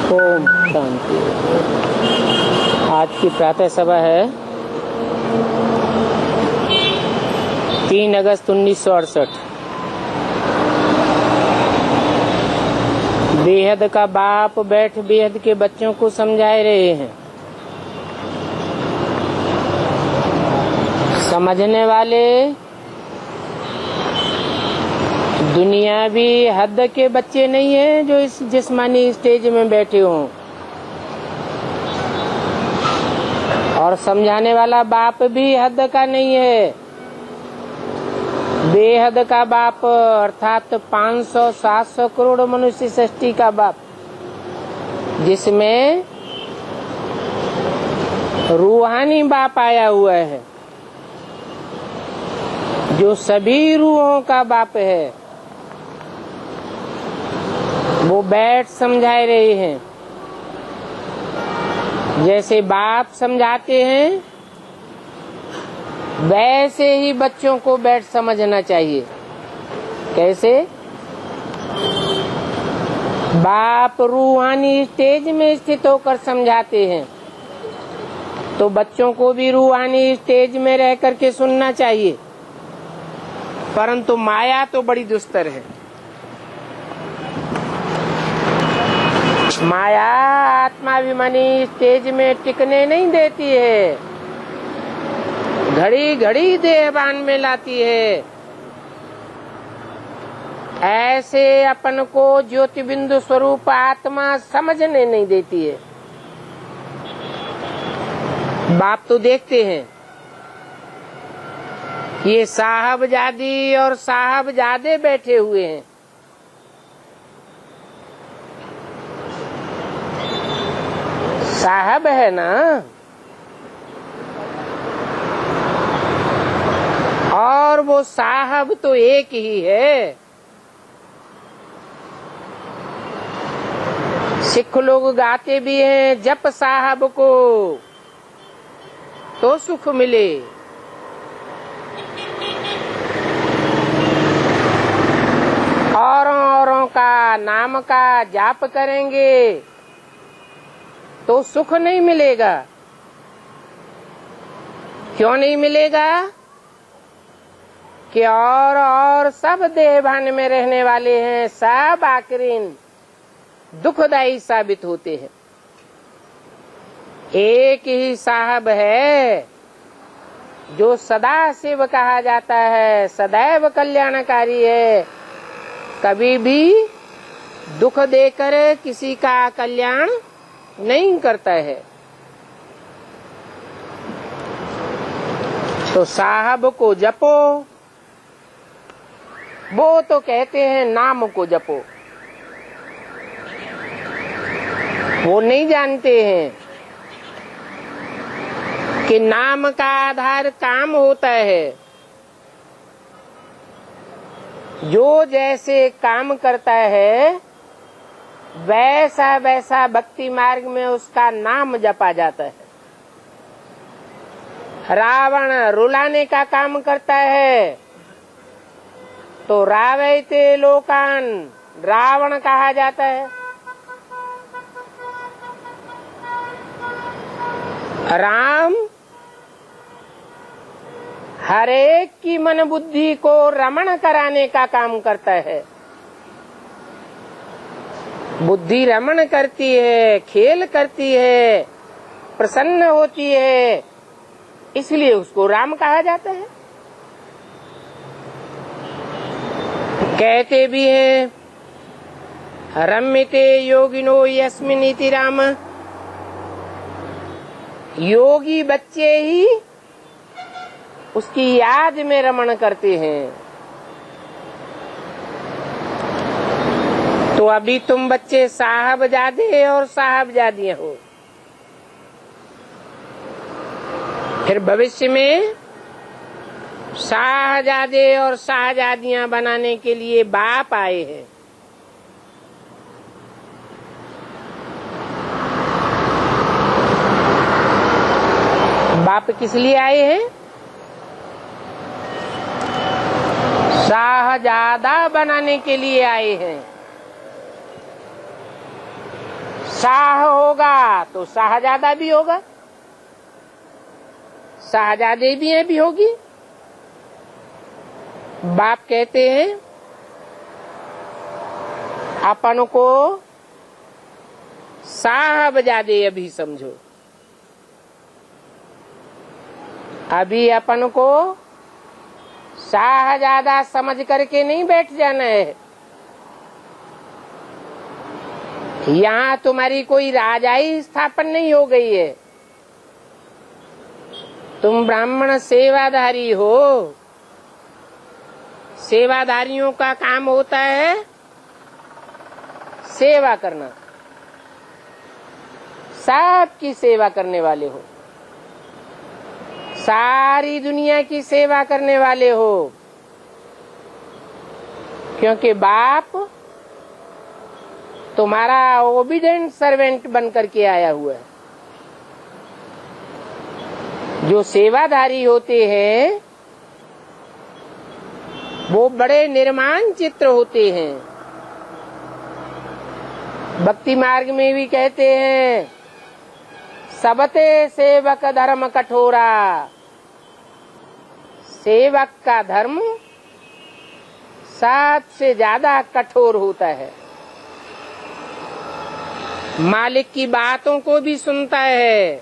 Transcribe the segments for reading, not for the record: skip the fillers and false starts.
ओम शांति। आज की प्रातः सभा है 3 अगस्त 1968। बेहद का बाप बैठ बेहद के बच्चों को समझाए रहे हैं। समझने वाले दुनियावी हद के बच्चे नहीं हैं जो इस जिस्मानी स्टेज में बैठे हों, और समझाने वाला बाप भी हद का नहीं है। बेहद का बाप अर्थात 500-700 करोड़ मनुष्य सृष्टि का बाप, जिसमें रूहानी बाप आया हुआ है, जो सभी रूहों का बाप है। वो बैठ समझाए रहे हैं। जैसे बाप समझाते हैं वैसे ही बच्चों को बैठ समझना चाहिए। कैसे? बाप रूहानी स्टेज में स्थित होकर समझाते हैं, तो बच्चों को भी रूहानी स्टेज में रह करके सुनना चाहिए। परंतु माया तो बड़ी दुस्तर है। माया आत्माभिमानी स्टेज में टिकने नहीं देती है, घड़ी घड़ी देहभान में लाती है। ऐसे अपन को ज्योति बिंदु स्वरूप आत्मा समझने नहीं देती है। बाप तो देखते हैं ये साहबजादी और साहबजादे बैठे हुए हैं। साहब है ना, और वो साहब तो एक ही है। सिख लोग गाते भी हैं, जप साहब को तो सुख मिले। औरों का नाम का जाप करेंगे तो सुख नहीं मिलेगा। क्यों नहीं मिलेगा? कि और सब देहभान में रहने वाले हैं, सब आखिरीन दुखदायी साबित होते हैं। एक ही साहब है जो सदा शिव कहा जाता है, सदैव कल्याणकारी है, कभी भी दुख देकर किसी का कल्याण नहीं करता है। तो साहब को जपो, वो तो कहते हैं नाम को जपो। वो नहीं जानते हैं कि नाम का आधार काम होता है। जो जैसे काम करता है वैसा वैसा भक्ति मार्ग में उसका नाम जपा जाता है। रावण रुलाने का काम करता है तो रावयते लोकान रावण कहा जाता है। राम हर एक की मन बुद्धि को रमण कराने का काम करता है। बुद्धि रमण करती है, खेल करती है, प्रसन्न होती है, इसलिए उसको राम कहा जाता है। कहते भी हैं रम्यते योगिनो यस्मिन् इति राम। योगी बच्चे ही उसकी याद में रमण करते हैं। तो अभी तुम बच्चे साहबजादे और साहबजादियां हो, फिर भविष्य में शाहजादे और शाहजादियां बनाने के लिए बाप आए हैं। बाप किस लिए आए हैं? शाहजादा बनाने के लिए आए हैं। शाह होगा तो शाहजादा भी होगा, शाहजादे भी होगी। बाप कहते हैं अपन को साहबजादे अभी समझो, अभी अपन को शाहजादा समझ करके नहीं बैठ जाना है। यहाँ तुम्हारी कोई राजाई स्थापन नहीं हो गई है, तुम ब्राह्मण सेवाधारी हो। सेवाधारियों का काम होता है सेवा करना, सबकी सेवा करने वाले हो, सारी दुनिया की सेवा करने वाले हो, क्योंकि बाप तुम्हारा ओबीडेंट सर्वेंट बन करके आया हुआ है। जो सेवाधारी होते हैं वो बड़े निर्माण चित्र होते हैं। भक्ति मार्ग में भी कहते हैं सबते सेवक धर्म कठोरा, सेवक का धर्म सबसे ज्यादा कठोर होता है। मालिक की बातों को भी सुनता है,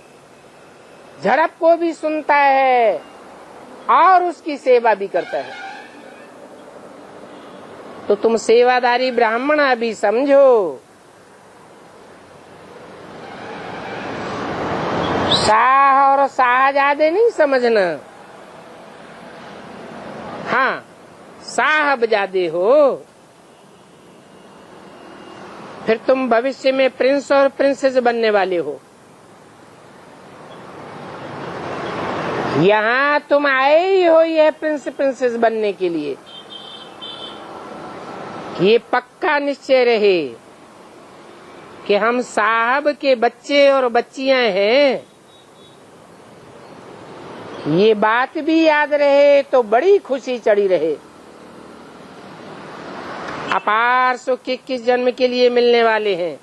झड़प को भी सुनता है और उसकी सेवा भी करता है। तो तुम सेवादारी ब्राह्मण अभी समझो, शाह और शाहजादे नहीं समझना। हाँ, साहबजादे हो, फिर तुम भविष्य में प्रिंस और प्रिंसेस बनने वाले हो। यहाँ तुम आए ही हो ये प्रिंस प्रिंसेस बनने के लिए। ये पक्का निश्चय रहे कि हम साहब के बच्चे और बच्चियां हैं। ये बात भी याद रहे तो बड़ी खुशी चढ़ी रहे। अपार सुख किस जन्म के लिए मिलने वाले हैं,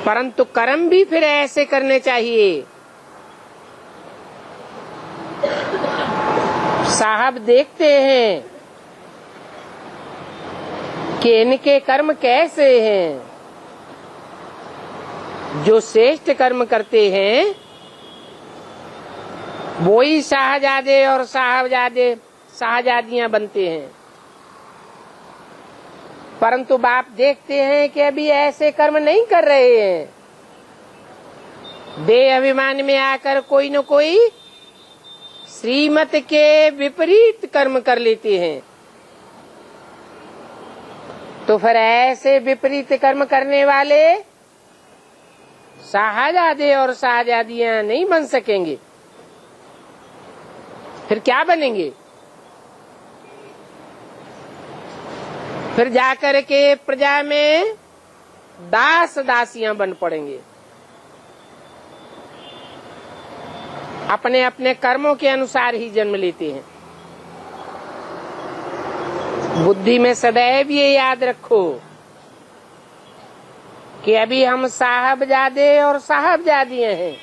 परंतु कर्म भी फिर ऐसे करने चाहिए। साहब देखते हैं कि इनके कर्म कैसे हैं। जो श्रेष्ठ कर्म करते हैं वो ही शाहजादे और शाहजादियां बनते हैं। परंतु बाप देखते हैं कि अभी ऐसे कर्म नहीं कर रहे हैं। देह अभिमान में आकर कोई न कोई श्रीमत के विपरीत कर्म कर लेते हैं। तो फिर ऐसे विपरीत कर्म करने वाले शाहजादे और शाहजादियां नहीं बन सकेंगे। फिर क्या बनेंगे? फिर जाकर के प्रजा में दास दासियां बन पड़ेंगे। अपने अपने कर्मों के अनुसार ही जन्म लेते हैं। बुद्धि में सदैव ये याद रखो कि अभी हम साहबजादे और साहबजादियां हैं।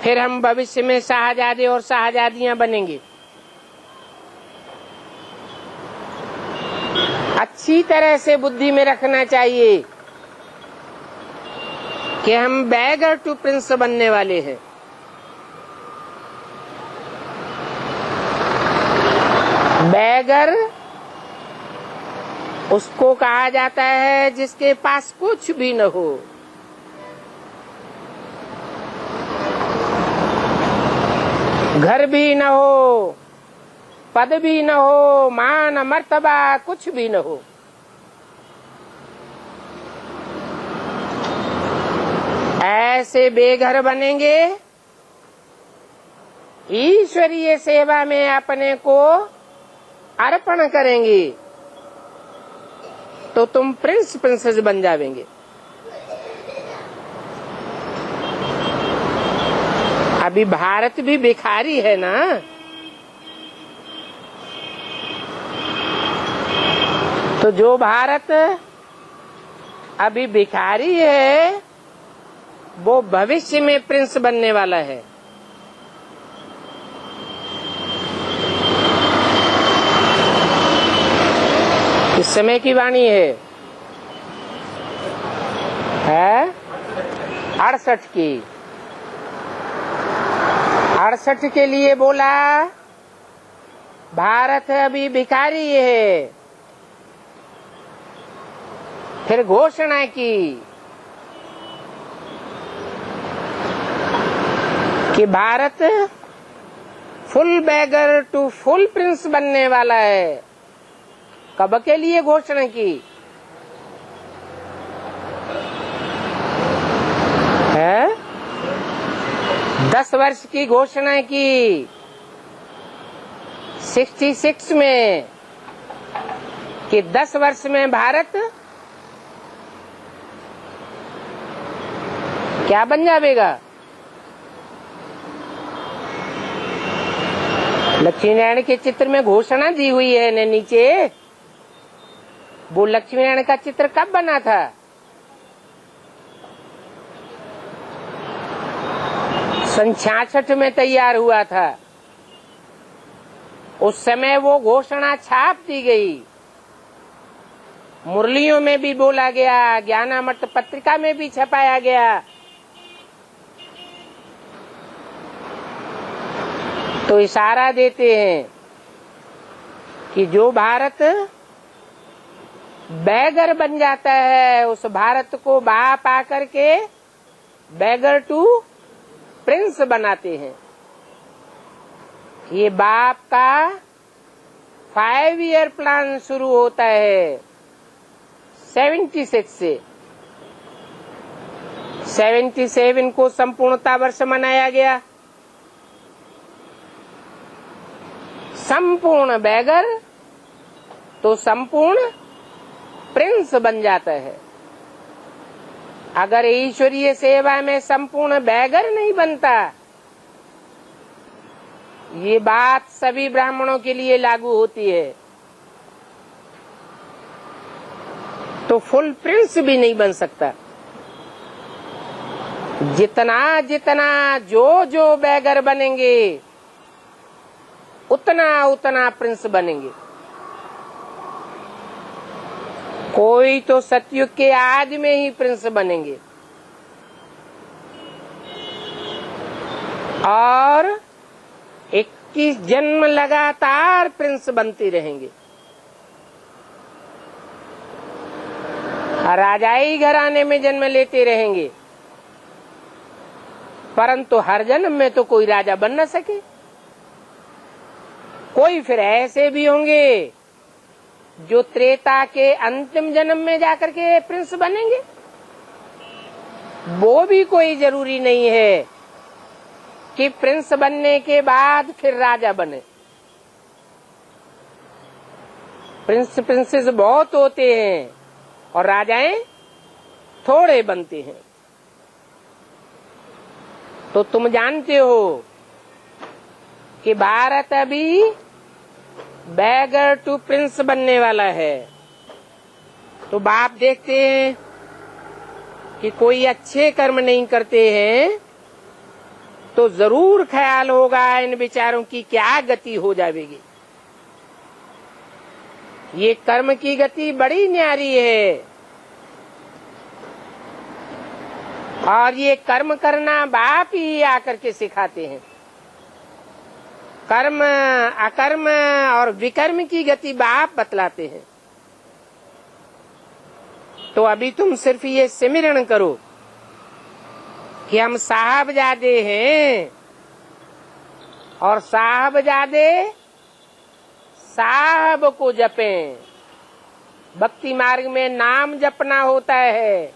फिर हम भविष्य में शाहजादे और शाहजादियां बनेंगे। अच्छी तरह से बुद्धि में रखना चाहिए कि हम बैगर टू प्रिंस बनने वाले हैं। बैगर उसको कहा जाता है जिसके पास कुछ भी न हो। घर भी न हो, पद भी न हो, मान मर्तबा कुछ भी न हो। ऐसे बेघर बनेंगे, ईश्वरीय सेवा में अपने को अर्पण करेंगे तो तुम प्रिंस प्रिंसेस बन जावेंगे। अभी भारत भी भिखारी है ना। तो जो भारत अभी भिखारी है वो भविष्य में प्रिंस बनने वाला है। इस समय की वाणी है 68 की। 68 के लिए बोला भारत अभी भिखारी है। फिर घोषणा की कि Bharat full beggar to full prince बनने वाला है। कब के लिए घोषणा की है? 10 वर्ष की घोषणा की 66 में कि 10 वर्ष में भारत क्या बन जाएगा। लक्ष्मी नारायण के चित्र में घोषणा दी हुई है ने नीचे। वो लक्ष्मी नारायण का चित्र कब बना था? सन 66 में तैयार हुआ था। उस समय वो घोषणा छाप दी गई, मुरलियों में भी बोला गया, ज्ञानामृत पत्रिका में भी छपाया गया। तो इशारा देते हैं कि जो भारत बैगर बन जाता है उस भारत को बाप आकर के बैगर टू प्रिंस बनाते हैं। ये बाप का 5 ईयर प्लान शुरू होता है 76 से। 77 को संपूर्णता वर्ष मनाया गया। संपूर्ण बैगर तो संपूर्ण प्रिंस बन जाता है। अगर ईश्वरीय सेवा में संपूर्ण बैगर नहीं बनता, ये बात सभी ब्राह्मणों के लिए लागू होती है, तो फुल प्रिंस भी नहीं बन सकता। जितना जितना जो बैगर बनेंगे उतना उतना प्रिंस बनेंगे। कोई तो सतयुग के आज में ही प्रिंस बनेंगे और 21 जन्म लगातार प्रिंस बनते रहेंगे। राजाई घराने में जन्म लेते रहेंगे, परंतु हर जन्म में तो कोई राजा बन न सके। कोई फिर ऐसे भी होंगे जो त्रेता के अंतिम जन्म में जाकर के प्रिंस बनेंगे। वो भी कोई जरूरी नहीं है कि प्रिंस बनने के बाद फिर राजा बने। प्रिंसेस बहुत होते हैं और राजाएं थोड़े बनते हैं। तो तुम जानते हो कि भारत अभी बैगर टू प्रिंस बनने वाला है। तो बाप देखते हैं कि कोई अच्छे कर्म नहीं करते हैं तो जरूर ख्याल होगा इन विचारों की क्या गति हो जाएगी। ये कर्म की गति बड़ी न्यारी है और ये कर्म करना बाप ही आकर के सिखाते हैं। कर्म अकर्म और विकर्म की गति बाप बतलाते हैं। तो अभी तुम सिर्फ ये सिमरण करो कि हम साहबजादे हैं और साहबजादे साहब को जपें। भक्ति मार्ग में नाम जपना होता है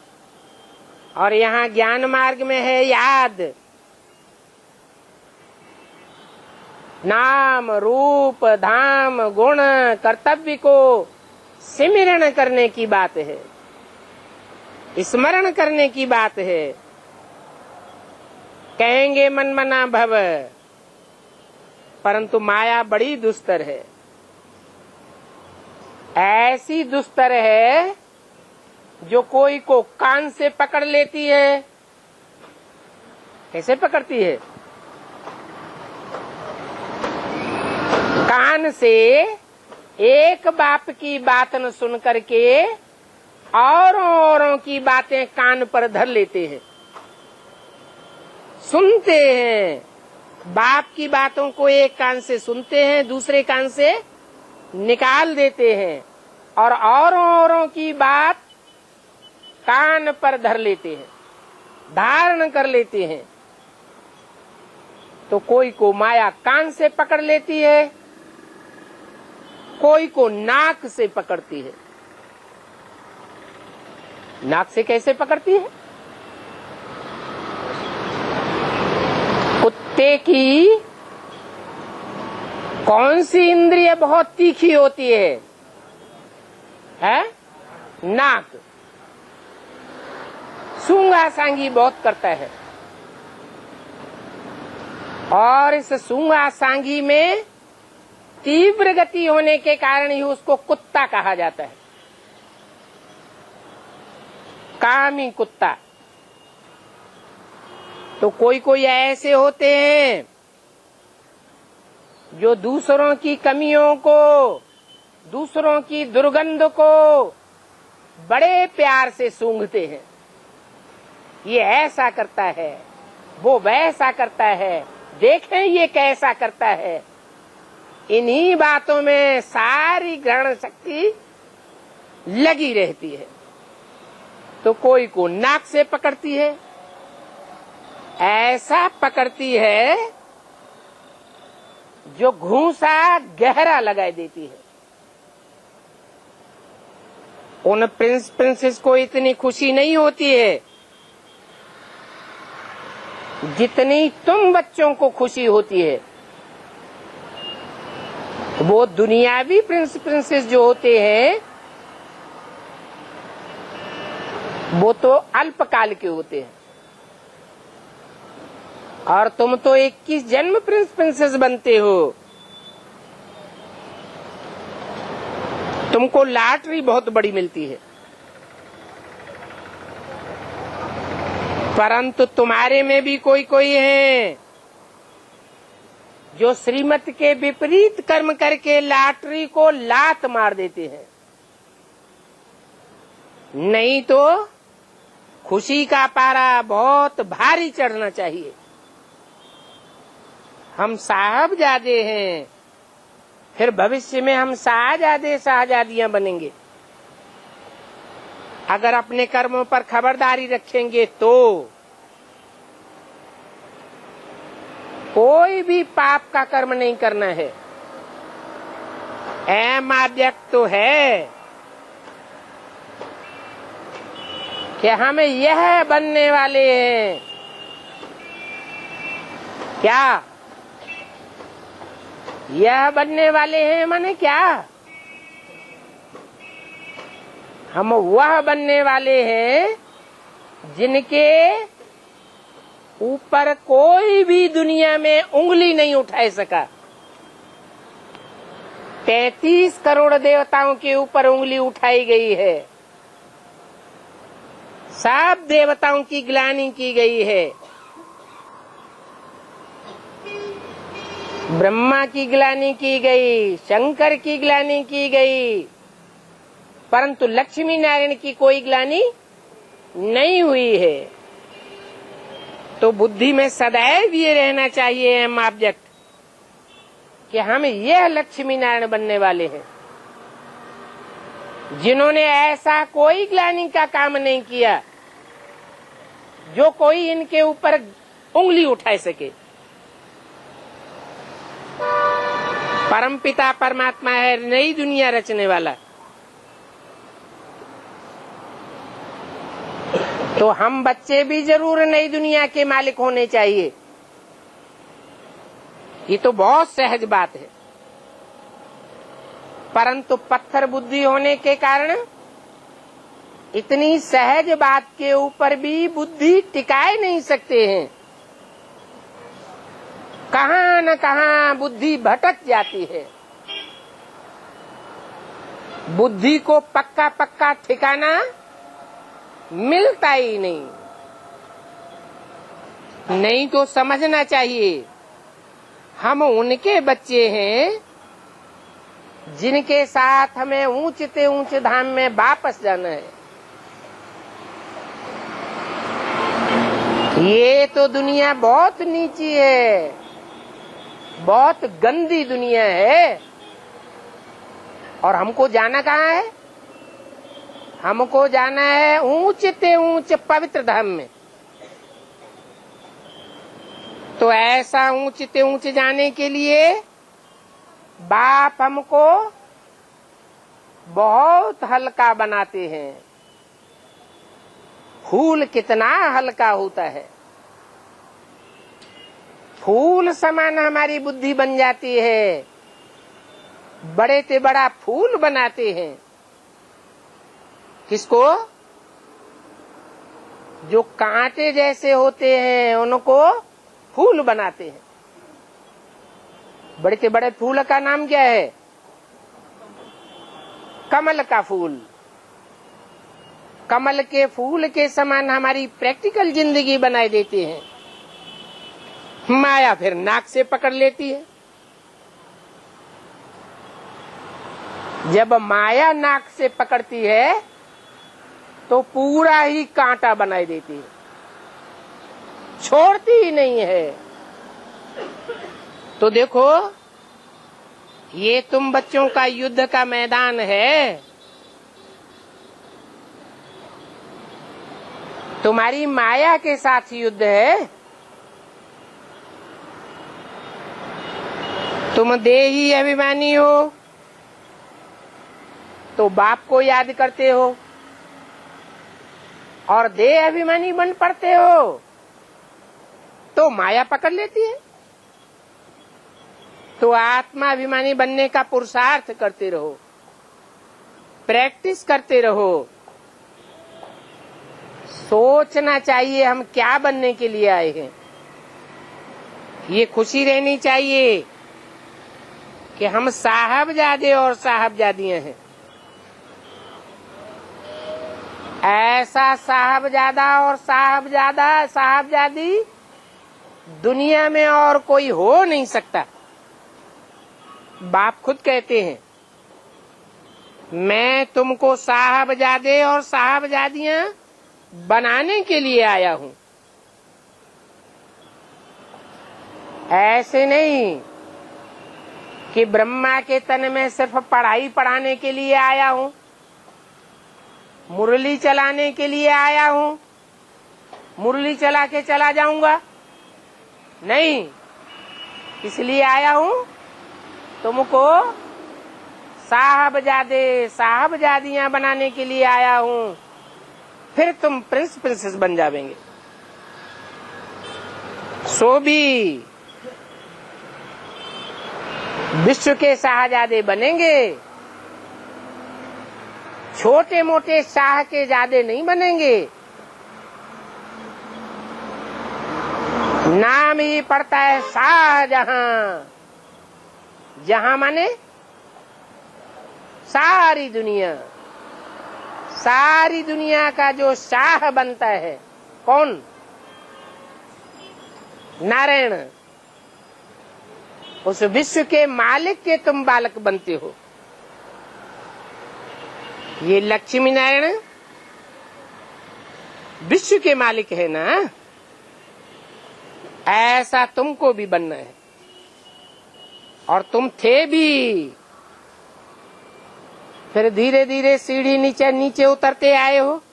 और यहाँ ज्ञान मार्ग में है याद। नाम रूप धाम गुण कर्तव्य को सिमरण करने की बात है, स्मरण करने की बात है। कहेंगे मन मना भव, परंतु माया बड़ी दुस्तर है। ऐसी दुस्तर है जो कोई को कान से पकड़ लेती है। कैसे पकड़ती है? कान से एक बाप की बात न सुन करके औरों की बातें कान पर धर लेते हैं, सुनते हैं। बाप की बातों को एक कान से सुनते हैं, दूसरे कान से निकाल देते हैं और औरों की बात कान पर धर लेते हैं, धारण कर लेते हैं। तो कोई को माया कान से पकड़ लेती है, कोई को नाक से पकड़ती है। नाक से कैसे पकड़ती है? कुत्ते की कौन सी इंद्रिय बहुत तीखी होती है? नाक। सूंघा सांगी बहुत करता है और इस सूंघा सांगी में तीव्र गति होने के कारण ही उसको कुत्ता कहा जाता है, कामी कुत्ता। तो कोई कोई ऐसे होते हैं जो दूसरों की कमियों को, दूसरों की दुर्गंध को बड़े प्यार से सूंघते हैं। ये ऐसा करता है, वो वैसा करता है, देखें ये कैसा करता है। इन्हीं बातों में सारी ग्रहण शक्ति लगी रहती है। तो कोई को नाक से पकड़ती है, ऐसा पकड़ती है जो घूंसा गहरा लगा देती है। उन प्रिंस प्रिंसेस को इतनी खुशी नहीं होती है जितनी तुम बच्चों को खुशी होती है। वो दुनियावी प्रिंस प्रिंसेस जो होते हैं वो तो अल्पकाल के होते हैं और तुम तो 21 जन्म प्रिंस प्रिंसेस बनते हो। तुमको लॉटरी बहुत बड़ी मिलती है, परंतु तुम्हारे में भी कोई कोई है जो श्रीमत के विपरीत कर्म करके लॉटरी को लात मार देते हैं। नहीं तो खुशी का पारा बहुत भारी चढ़ना चाहिए। हम साहबजादे हैं, फिर भविष्य में हम शाहजादे शाहजादियां बनेंगे। अगर अपने कर्मों पर खबरदारी रखेंगे तो कोई भी पाप का कर्म नहीं करना है। अहम ऑब्जेक्ट तो है कि हम यह बनने वाले हैं। क्या यह बनने वाले हैं? माने क्या? हम वह बनने वाले हैं जिनके ऊपर कोई भी दुनिया में उंगली नहीं उठा सका। 33 करोड़ देवताओं के ऊपर उंगली उठाई गई है, सब देवताओं की ग्लानि की गई है। ब्रह्मा की ग्लानि की गई, शंकर की ग्लानि की गई, परंतु लक्ष्मी नारायण की कोई ग्लानि नहीं हुई है। तो बुद्धि में सदैव ये रहना चाहिए हम ऑब्जेक्ट कि हम यह लक्ष्मी नारायण बनने वाले हैं जिन्होंने ऐसा कोई ग्लानि का काम नहीं किया जो कोई इनके ऊपर उंगली उठा सके। परमपिता परमात्मा है नई दुनिया रचने वाला। तो हम बच्चे भी जरूर नई दुनिया के मालिक होने चाहिए। ये तो बहुत सहज बात है, परंतु पत्थर बुद्धि होने के कारण इतनी सहज बात के ऊपर भी बुद्धि टिकाए नहीं सकते हैं। कहाँ न कहाँ बुद्धि भटक जाती है। बुद्धि को पक्का पक्का ठिकाना मिलता ही नहीं। नहीं तो समझना चाहिए हम उनके बच्चे हैं जिनके साथ हमें ऊंचे ऊंचे धाम में वापस जाना है। ये तो दुनिया बहुत नीची है, बहुत गंदी दुनिया है। और हमको जाना कहाँ है? हमको जाना है ऊंचे ऊंचे पवित्र धाम में। तो ऐसा ऊंचे ऊंचे जाने के लिए बाप हमको बहुत हल्का बनाते हैं। फूल कितना हल्का होता है, फूल समान हमारी बुद्धि बन जाती है। बड़े से बड़ा फूल बनाते हैं। किसको? जो कांटे जैसे होते हैं उनको फूल बनाते हैं। बड़े से बड़े फूल का नाम क्या है? कमल का फूल। कमल के फूल के समान हमारी प्रैक्टिकल जिंदगी बनाए देते हैं। माया फिर नाक से पकड़ लेती है। जब माया नाक से पकड़ती है तो पूरा ही कांटा बनाई देती है, छोड़ती ही नहीं है। तो देखो, ये तुम बच्चों का युद्ध का मैदान है। तुम्हारी माया के साथ युद्ध है। तुम देही अभिमानी हो तो बाप को याद करते हो, और देह अभिमानी बन पड़ते हो तो माया पकड़ लेती है। तो आत्मा अभिमानी बनने का पुरुषार्थ करते रहो, प्रैक्टिस करते रहो। सोचना चाहिए हम क्या बनने के लिए आए हैं। ये खुशी रहनी चाहिए कि हम साहबजादे और साहबजादियां हैं। ऐसा साहबजादा और साहबजादी दुनिया में और कोई हो नहीं सकता। बाप खुद कहते हैं, मैं तुमको साहबजादे और साहबजादियां बनाने के लिए आया हूं। ऐसे नहीं कि ब्रह्मा के तन में सिर्फ पढ़ाई पढ़ाने के लिए आया हूं, मुरली चलाने के लिए आया हूं, मुरली चला के चला जाऊंगा। नहीं, इसलिए आया हूं तुमको साहबजादे साहबजादियां बनाने के लिए आया हूं। फिर तुम प्रिंस प्रिंसेस बन जावेंगे। सो भी विश्व के शाहजादे बनेंगे, छोटे मोटे शाह के जादे नहीं बनेंगे। नाम ही पड़ता है शाहजहां। जहां माने सारी दुनिया, सारी दुनिया का जो शाह बनता है कौन? नारायण। उस विश्व के मालिक के तुम बालक बनते हो। ये लक्ष्मी नारायण विश्व के मालिक है ना, ऐसा तुमको भी बनना है। और तुम थे भी। फिर धीरे धीरे सीढ़ी नीचे नीचे उतरते आए हो।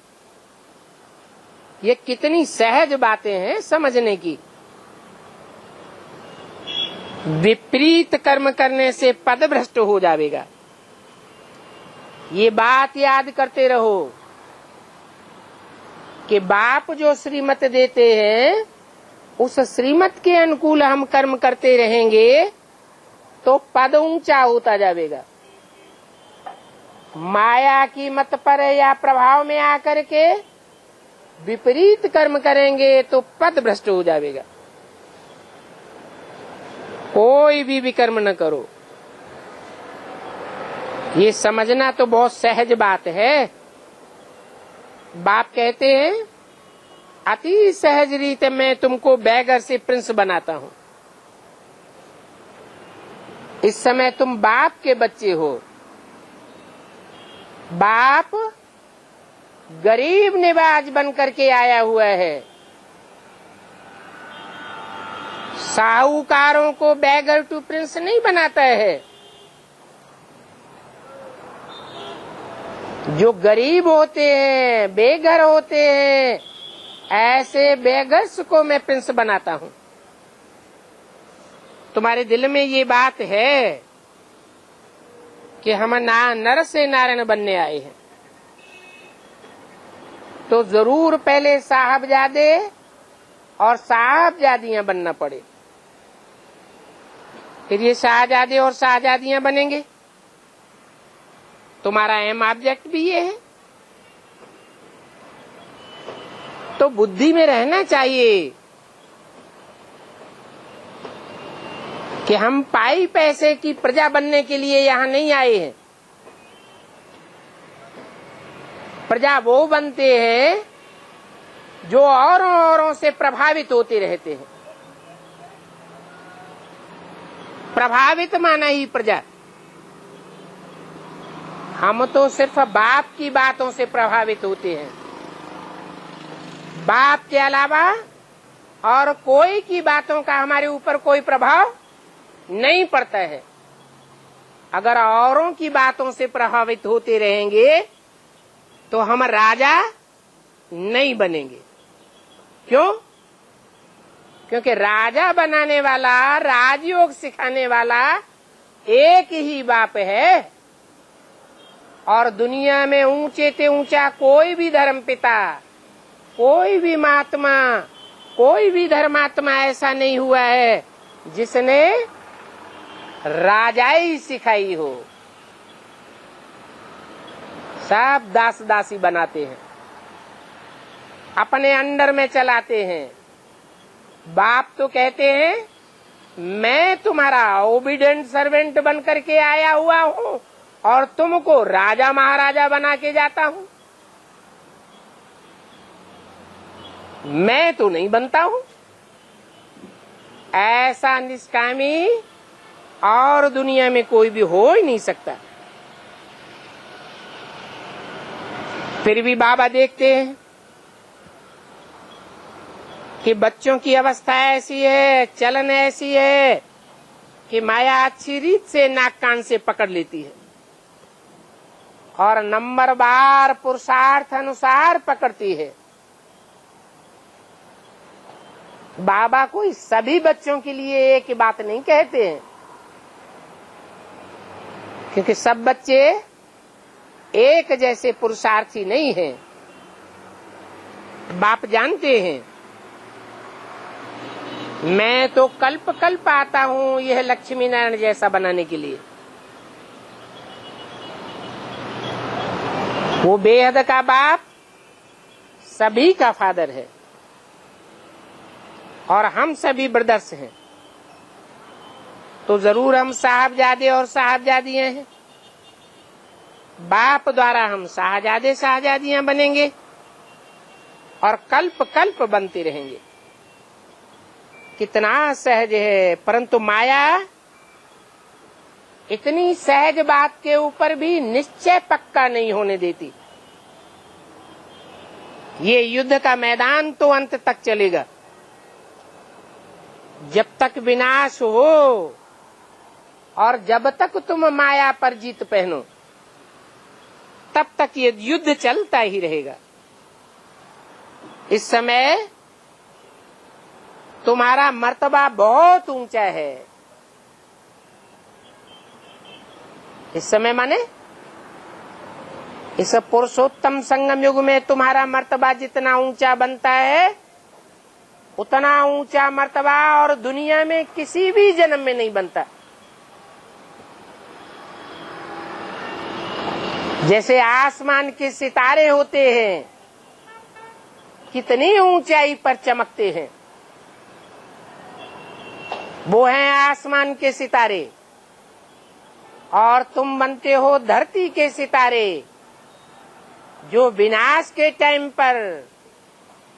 ये कितनी सहज बातें हैं समझने की। विपरीत कर्म करने से पद भ्रष्ट हो जाएगा। ये बात याद करते रहो कि बाप जो श्रीमत देते हैं उस श्रीमत के अनुकूल हम कर्म करते रहेंगे तो पद ऊंचा होता जाएगा। माया की मत पर या प्रभाव में आकर के विपरीत कर्म करेंगे तो पद भ्रष्ट हो जाएगा। कोई भी विकर्म न करो। ये समझना तो बहुत सहज बात है। बाप कहते हैं अति सहज रीत मैं तुमको बैगर से प्रिंस बनाता हूं। इस समय तुम बाप के बच्चे हो। बाप गरीब निवाज बन करके आया हुआ है। साहूकारों को बैगर टू प्रिंस नहीं बनाता है। जो गरीब होते हैं, बेघर होते हैं, ऐसे बेगर्स को मैं प्रिंस बनाता हूं। तुम्हारे दिल में ये बात है कि हम नर से नारायण बनने आए हैं, तो जरूर पहले साहबजादे और साहबजादियां बनना पड़े, फिर ये शाहजादे और शाहजादियां बनेंगे। तुम्हारा एम ऑब्जेक्ट भी ये है। तो बुद्धि में रहना चाहिए कि हम पाई पैसे की प्रजा बनने के लिए यहां नहीं आए हैं। प्रजा वो बनते हैं जो औरों से प्रभावित होते रहते हैं। प्रभावित माना ही प्रजा। हम तो सिर्फ बाप की बातों से प्रभावित होते हैं। बाप के अलावा और कोई की बातों का हमारे ऊपर कोई प्रभाव नहीं पड़ता है। अगर औरों की बातों से प्रभावित होते रहेंगे तो हम राजा नहीं बनेंगे। क्यों? क्योंकि राजा बनाने वाला, राजयोग सिखाने वाला एक ही बाप है। और दुनिया में ऊंचे से ऊंचा कोई भी धर्म पिता, कोई भी महात्मा, कोई भी धर्मात्मा ऐसा नहीं हुआ है जिसने राजाई सिखाई हो। सब दास दासी बनाते हैं, अपने अंडर में चलाते हैं। बाप तो कहते हैं मैं तुम्हारा ओबीडिएंट सर्वेंट बन करके आया हुआ हूं और तुमको राजा महाराजा बना के जाता हूं। मैं तो नहीं बनता हूं। ऐसा निष्कामी और दुनिया में कोई भी हो ही नहीं सकता। फिर भी बाबा देखते हैं कि बच्चों की अवस्था ऐसी है, चलन ऐसी है कि माया अच्छी रीत से नाक कान से पकड़ लेती है और नंबर बार पुरुषार्थ अनुसार पकड़ती है। बाबा कोई सभी बच्चों के लिए एक बात नहीं कहते हैं, क्योंकि सब बच्चे एक जैसे पुरुषार्थी नहीं हैं। बाप जानते हैं मैं तो कल्प कल्प आता हूं यह लक्ष्मी नारायण जैसा बनाने के लिए। वो बेहद का बाप सभी का फादर है और हम सभी ब्रदर्स हैं। तो जरूर हम साहबजादे और साहबजादियां हैं। बाप द्वारा हम शाहजादे शाहजादियां बनेंगे और कल्प कल्प बनते रहेंगे। कितना सहज है, परंतु माया इतनी सहज बात के ऊपर भी निश्चय पक्का नहीं होने देती। ये युद्ध का मैदान तो अंत तक चलेगा। जब तक विनाश हो और जब तक तुम माया पर जीत पहनो, तब तक ये युद्ध चलता ही रहेगा। इस समय तुम्हारा मर्तबा बहुत ऊंचा है। इस समय माने इस पुरुषोत्तम संगम युग में तुम्हारा मर्तबा जितना ऊंचा बनता है, उतना ऊंचा मर्तबा और दुनिया में किसी भी जन्म में नहीं बनता। जैसे आसमान के सितारे होते हैं, कितनी ऊंचाई पर चमकते हैं, वो हैं आसमान के सितारे। और तुम बनते हो धरती के सितारे, जो विनाश के टाइम पर,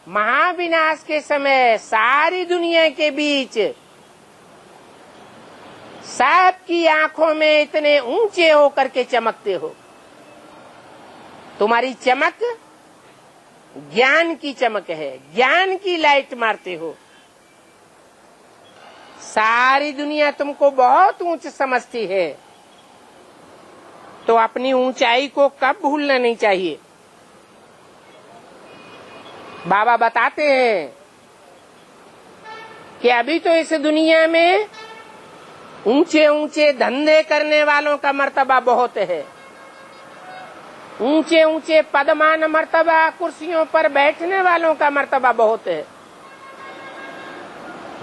महाविनाश के समय सारी दुनिया के बीच सबकी आंखों में इतने ऊंचे होकर के चमकते हो। तुम्हारी चमक ज्ञान की चमक है, ज्ञान की लाइट मारते हो। सारी दुनिया तुमको बहुत ऊंच समझती है, तो अपनी ऊंचाई को कब भूलना नहीं चाहिए। बाबा बताते हैं कि अभी तो इस दुनिया में ऊंचे ऊंचे धंधे करने वालों का मर्तबा बहुत है, ऊंचे ऊंचे पदमान मर्तबा, कुर्सियों पर बैठने वालों का मर्तबा बहुत है,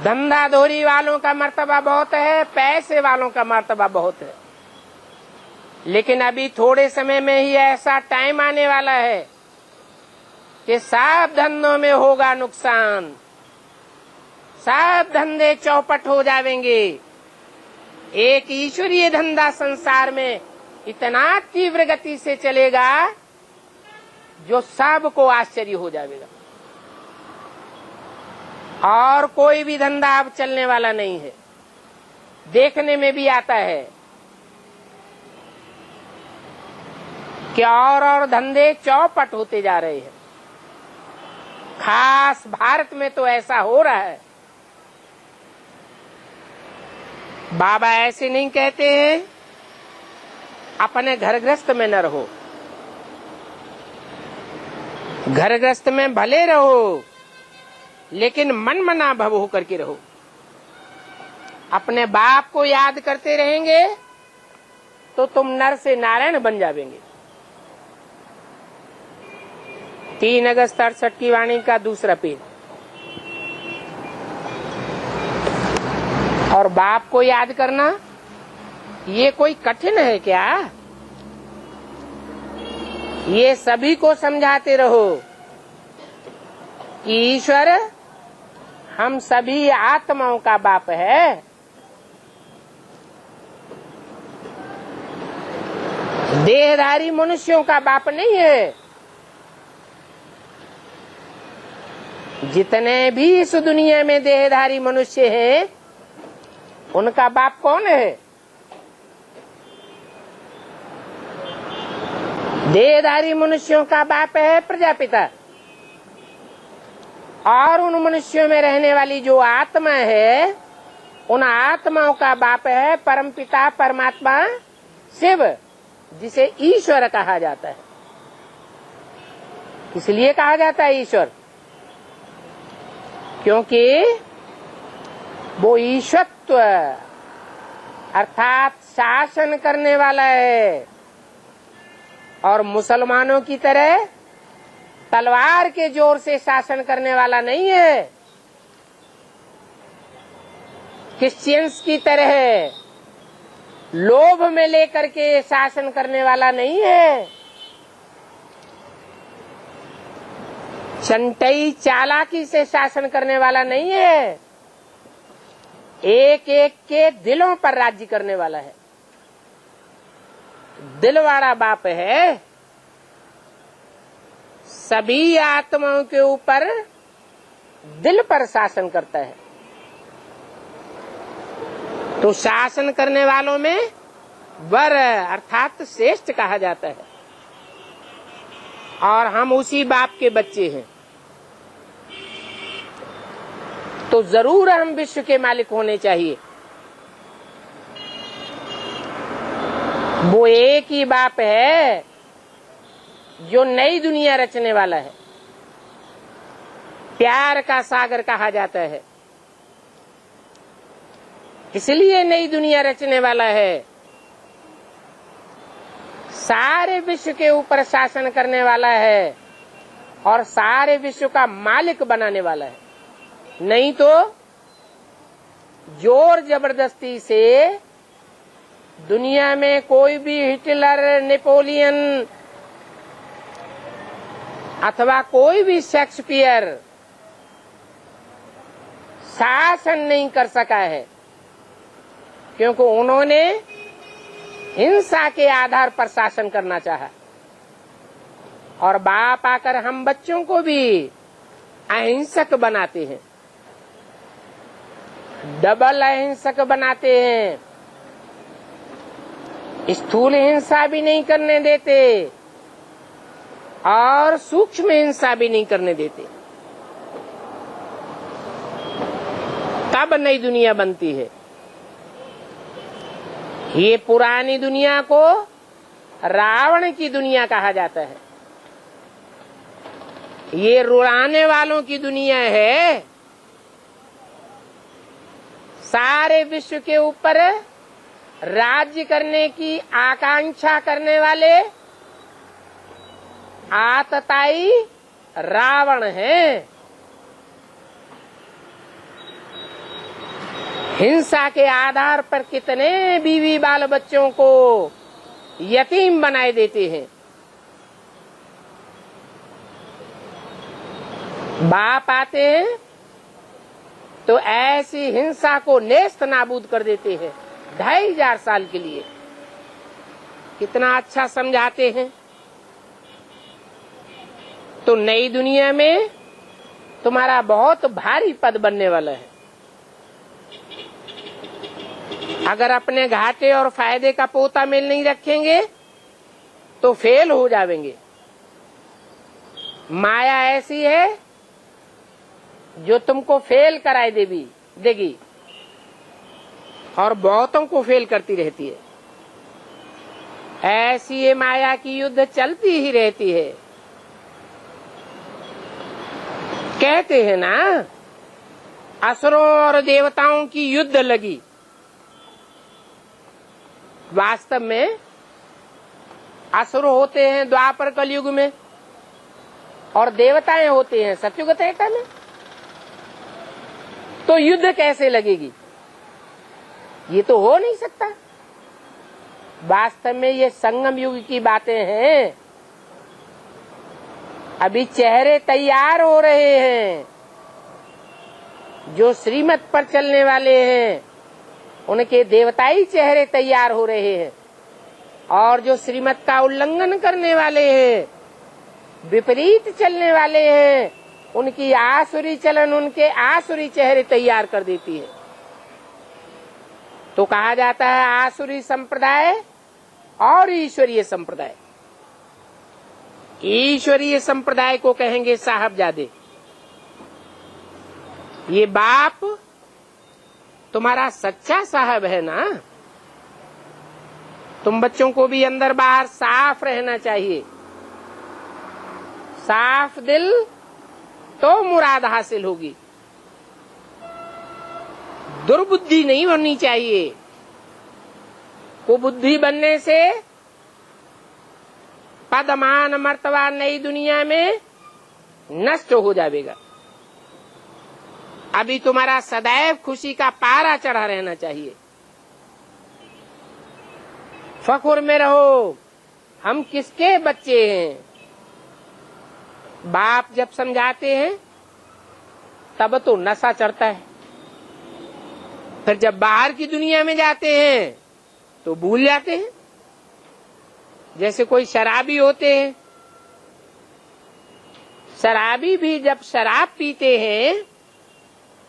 धंधाधोरी वालों का मर्तबा बहुत है, पैसे वालों का मर्तबा बहुत है। लेकिन अभी थोड़े समय में ही ऐसा टाइम आने वाला है कि सब धंधों में होगा नुकसान, सब धंधे चौपट हो जाएंगे। एक ईश्वरीय धंधा संसार में इतना तीव्र गति से चलेगा जो सबको आश्चर्य हो जाएगा। और कोई भी धंधा अब चलने वाला नहीं है। देखने में भी आता है कि और धंधे चौपट होते जा रहे हैं। खास भारत में तो ऐसा हो रहा है। बाबा ऐसे नहीं कहते हैं अपने घर गृहस्थ में न रहो, घर गृहस्थ में भले रहो लेकिन मन मना भव होकर के रहो। अपने बाप को याद करते रहेंगे तो तुम नर से नारायण बन जाएंगे। 3 अगस्त 68 की वाणी का दूसरा पेज। और बाप को याद करना ये कोई कठिन है क्या? ये सभी को समझाते रहो कि ईश्वर हम सभी आत्माओं का बाप है। देहधारी मनुष्यों का बाप नहीं है। जितने भी इस दुनिया में देहधारी मनुष्य हैं उनका बाप कौन है? देहधारी मनुष्यों का बाप है प्रजापिता, और उन मनुष्यों में रहने वाली जो आत्मा है उन आत्माओं का बाप है परमपिता परमात्मा शिव, जिसे ईश्वर कहा जाता है। इसलिए कहा जाता है ईश्वर क्योंकि वो ईश्वरत्व अर्थात शासन करने वाला है, और मुसलमानों की तरह तलवार के जोर से शासन करने वाला नहीं है, क्रिश्चियंस की तरह लोभ में लेकर के शासन करने वाला नहीं है, चंटई चालाकी से शासन करने वाला नहीं है, एक एक के दिलों पर राज्य करने वाला है। दिलवाड़ा बाप है, सभी आत्माओं के ऊपर दिल पर शासन करता है। तो शासन करने वालों में वर अर्थात श्रेष्ठ कहा जाता है, और हम उसी बाप के बच्चे हैं। तो जरूर हम विश्व के मालिक होने चाहिए। वो एक ही बाप है जो नई दुनिया रचने वाला है। प्यार का सागर कहा जाता है, इसलिए नई दुनिया रचने वाला है। सारे विश्व के ऊपर शासन करने वाला है और सारे विश्व का मालिक बनाने वाला है। नहीं तो जोर जबरदस्ती से दुनिया में कोई भी हिटलर, नेपोलियन अथवा कोई भी शेक्सपियर शासन नहीं कर सका है, क्योंकि उन्होंने हिंसा के आधार पर शासन करना चाहा, और बाप आकर हम बच्चों को भी अहिंसक बनाते हैं, डबल अहिंसक बनाते हैं। स्थूल हिंसा भी नहीं करने देते और सूक्ष्म हिंसा भी नहीं करने देते। तब नई दुनिया बनती है। ये पुरानी दुनिया को रावण की दुनिया कहा जाता है। ये रुलाने वालों की दुनिया है। सारे विश्व के ऊपर राज्य करने की आकांक्षा करने वाले आतताई रावण हैं। हिंसा के आधार पर कितने बीवी बाल बच्चों को यतीम बनाए देते हैं। बाप आते हैं तो ऐसी हिंसा को नेस्त नाबूद कर देते हैं 2500 साल के लिए। कितना अच्छा समझाते हैं। तो नई दुनिया में तुम्हारा बहुत भारी पद बनने वाला है। अगर अपने घाटे और फायदे का पोता मेल नहीं रखेंगे तो फेल हो जाएंगे। माया ऐसी है जो तुमको फेल कराए देगी और बहुतों को फेल करती रहती है। ऐसी ये माया की युद्ध चलती ही रहती है। कहते हैं ना, असुरों और देवताओं की युद्ध लगी। वास्तव में असुर होते हैं द्वापर कलयुग में और देवताएं होते हैं सतयुग त्रेता में। तो युद्ध कैसे लगेगी? ये तो हो नहीं सकता। वास्तव में ये संगम युग की बातें हैं। अभी चेहरे तैयार हो रहे हैं। जो श्रीमत पर चलने वाले हैं उनके देवताई चेहरे तैयार हो रहे हैं, और जो श्रीमत का उल्लंघन करने वाले हैं, विपरीत चलने वाले हैं, उनकी आसुरी चलन उनके आसुरी चेहरे तैयार कर देती है। तो कहा जाता है आसुरी संप्रदाय और ईश्वरीय संप्रदाय। ईश्वरीय संप्रदाय को कहेंगे साहबजादे। ये बाप तुम्हारा सच्चा साहब है ना। तुम बच्चों को भी अंदर बाहर साफ रहना चाहिए। साफ दिल तो मुराद हासिल होगी। दुर्बुद्धि नहीं होनी चाहिए। कुबुद्धि बनने से पद मान मर्तबा नई दुनिया में नष्ट हो जाएगा। अभी तुम्हारा सदैव खुशी का पारा चढ़ा रहना चाहिए। फखुर में रहो, हम किसके बच्चे हैं। बाप जब समझाते हैं तब तो नशा चढ़ता है, फिर जब बाहर की दुनिया में जाते हैं तो भूल जाते हैं। जैसे कोई शराबी होते हैं, शराबी भी जब शराब पीते हैं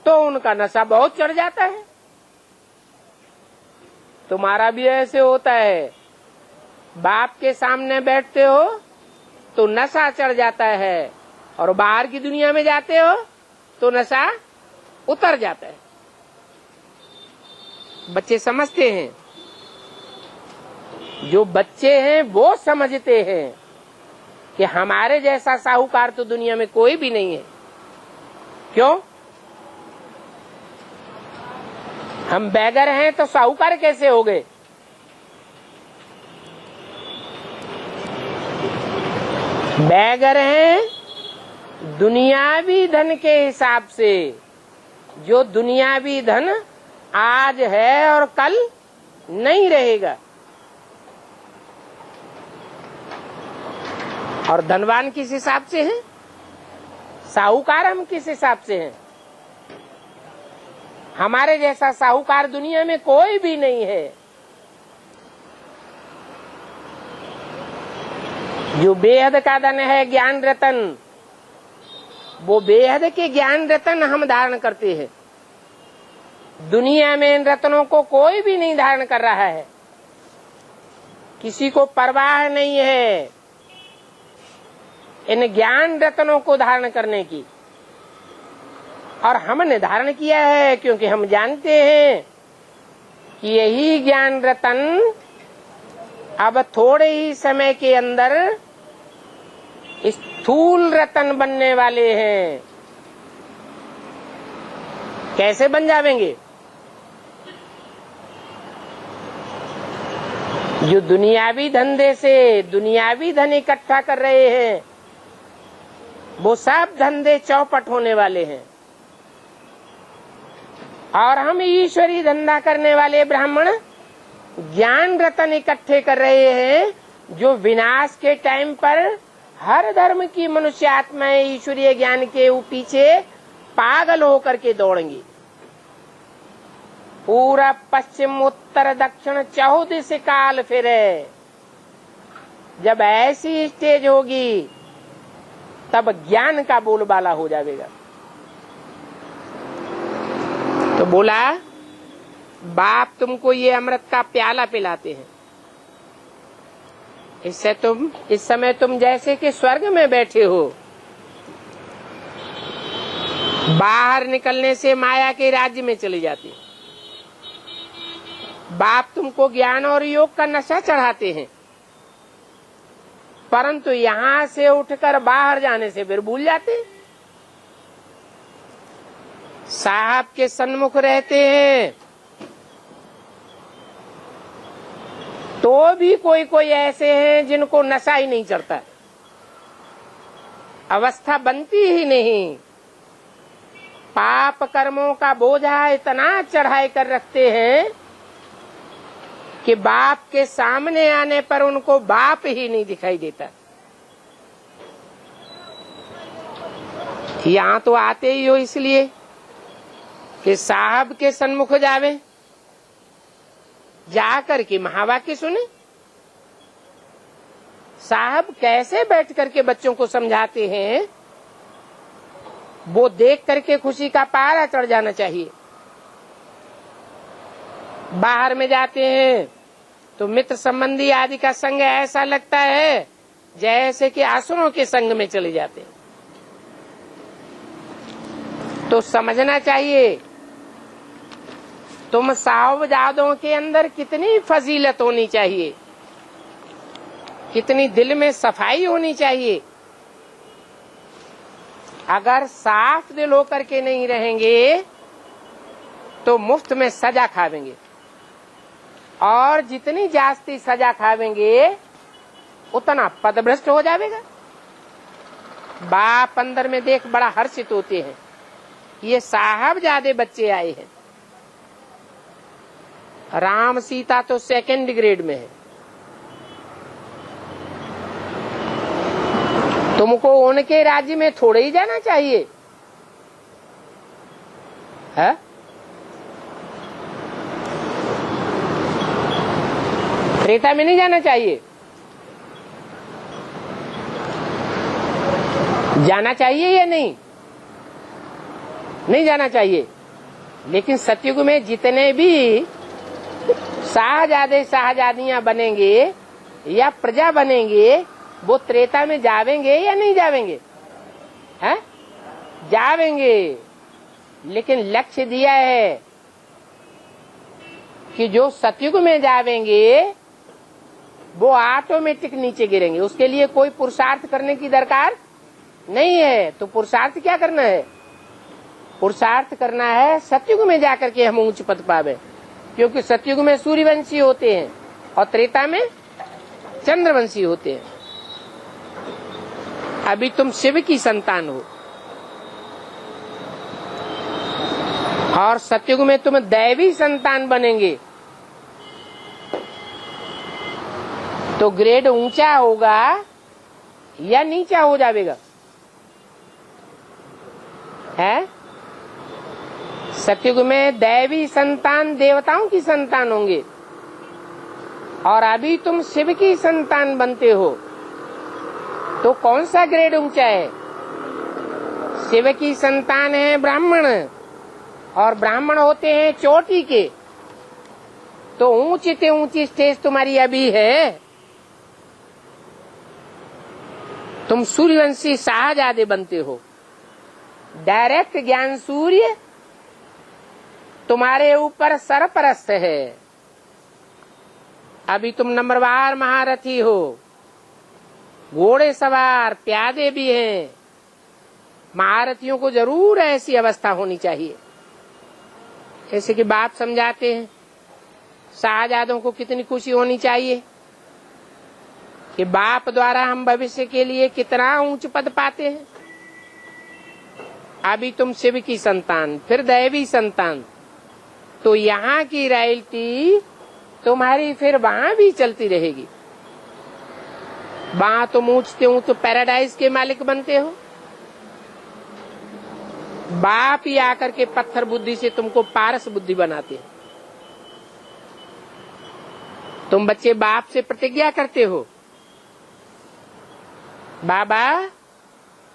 तो उनका नशा बहुत चढ़ जाता है। तुम्हारा भी ऐसे होता है। बाप के सामने बैठते हो तो नशा चढ़ जाता है, और बाहर की दुनिया में जाते हो तो नशा उतर जाता है। बच्चे समझते हैं। जो बच्चे हैं वो समझते हैं कि हमारे जैसा साहूकार तो दुनिया में कोई भी नहीं है। क्यों? हम बैगर हैं तो साहूकार कैसे हो गए? बैगर हैं दुनियावी धन के हिसाब से। जो दुनियावी धन आज है और कल नहीं रहेगा। और धनवान किस हिसाब से हैं? साहूकार हम किस हिसाब से हैं? हमारे जैसा साहूकार दुनिया में कोई भी नहीं है। जो बेहद का धन है ज्ञान रतन, वो बेहद के ज्ञान रतन हम धारण करते हैं। दुनिया में इन रत्नों को कोई भी नहीं धारण कर रहा है, किसी को परवाह नहीं है इन ज्ञान रत्नों को धारण करने की। और हमने धारण किया है क्योंकि हम जानते हैं कि यही ज्ञान रतन अब थोड़े ही समय के अंदर स्थूल रतन बनने वाले हैं। कैसे बन जावेंगे? जो दुनियावी धंधे से दुनियावी धन इकट्ठा कर रहे हैं, वो सब धंधे चौपट होने वाले हैं। और हम ईश्वरी धंधा करने वाले ब्राह्मण ज्ञान रतन इकट्ठे कर रहे हैं, जो विनाश के टाइम पर हर धर्म की मनुष्य आत्माएं ईश्वरीय ज्ञान के पीछे पागल होकर के दौड़ेंगी। पूरा पश्चिम उत्तर दक्षिण चौदिश काल फिरे। जब ऐसी स्टेज होगी तब ज्ञान का बोलबाला हो जाएगा। तो बोला, बाप तुमको ये अमृत का प्याला पिलाते हैं, इससे तुम इस समय तुम जैसे कि स्वर्ग में बैठे हो। बाहर निकलने से माया के राज्य में चले जाते। बाप तुमको ज्ञान और योग का नशा चढ़ाते हैं, परंतु यहाँ से उठकर बाहर जाने से फिर भूल जाते। साहब के सन्मुख रहते हैं तो भी कोई कोई ऐसे हैं जिनको नशा ही नहीं चढ़ता, अवस्था बनती ही नहीं। पाप कर्मों का बोझा इतना चढ़ाई कर रखते हैं कि बाप के सामने आने पर उनको बाप ही नहीं दिखाई देता। यहाँ तो आते ही हो इसलिए कि साहब के सन्मुख जावे, जाकर के महावाक्य सुने। साहब कैसे बैठ करके बच्चों को समझाते हैं, वो देख करके खुशी का पारा चढ़ जाना चाहिए। बाहर में जाते हैं तो मित्र संबंधी आदि का संग ऐसा लगता है जैसे कि आसुरों के संग में चले जाते हैं। तो समझना चाहिए तुम साहबजादों के अंदर कितनी फजीलत होनी चाहिए, कितनी दिल में सफाई होनी चाहिए। अगर साफ दिल होकर के नहीं रहेंगे तो मुफ्त में सजा खावेंगे, और जितनी जास्ती सजा खावेंगे उतना पदभ्रष्ट हो जाएगा। बाप अंदर में देख बड़ा हर्षित होते हैं, ये साहबजादे बच्चे आए हैं। राम सीता तो सेकंड ग्रेड में है, तुमको उनके राज्य में थोड़े ही जाना चाहिए है? त्रेता में नहीं जाना चाहिए? जाना चाहिए या नहीं? नहीं जाना चाहिए। लेकिन सतयुग में जितने भी शाहजादे शाहजादियां बनेंगे या प्रजा बनेंगे, वो त्रेता में जावेंगे या नहीं जावेंगे? हैं? जावेंगे। लेकिन लक्ष्य दिया है कि जो सतयुग में जावेंगे वो ऑटोमेटिक नीचे गिरेंगे, उसके लिए कोई पुरुषार्थ करने की दरकार नहीं है। तो पुरुषार्थ क्या करना है? पुरुषार्थ करना है सतयुग में जाकर के हम उच्च पद पावे, क्योंकि सतयुग में सूर्यवंशी होते हैं और त्रेता में चंद्रवंशी होते हैं। अभी तुम शिव की संतान हो और सतयुग में तुम दैवी संतान बनेंगे, तो ग्रेड ऊंचा होगा या नीचा हो जाएगा? है? सतयुग में दैवी संतान देवताओं की संतान होंगे, और अभी तुम शिव की संतान बनते हो, तो कौन सा ग्रेड ऊंचा है? शिव की संतान है ब्राह्मण, और ब्राह्मण होते हैं चोटी के। तो ऊंची से ऊंची स्टेज तुम्हारी अभी है। तुम सूर्यवंशी शाहजादे बनते हो। डायरेक्ट ज्ञान सूर्य तुम्हारे ऊपर सरपरस्त है। अभी तुम नंबरवार महारथी हो, घोड़े सवार, प्यादे भी हैं। महारथियों को जरूर ऐसी अवस्था होनी चाहिए। जैसे कि बाप समझाते हैं, शाहजादों को कितनी खुशी होनी चाहिए कि बाप द्वारा हम भविष्य के लिए कितना ऊंच पद पाते हैं। अभी तुम शिव की संतान, फिर दैवी संतान, तो यहाँ की रॉयल्टी तुम्हारी फिर वहां भी चलती रहेगी। वहां तुम ऊंचते ऊंच तो पैराडाइज के मालिक बनते हो। बाप ही आकर के पत्थर बुद्धि से तुमको पारस बुद्धि बनाते हैं। तुम बच्चे बाप से प्रतिज्ञा करते हो, बाबा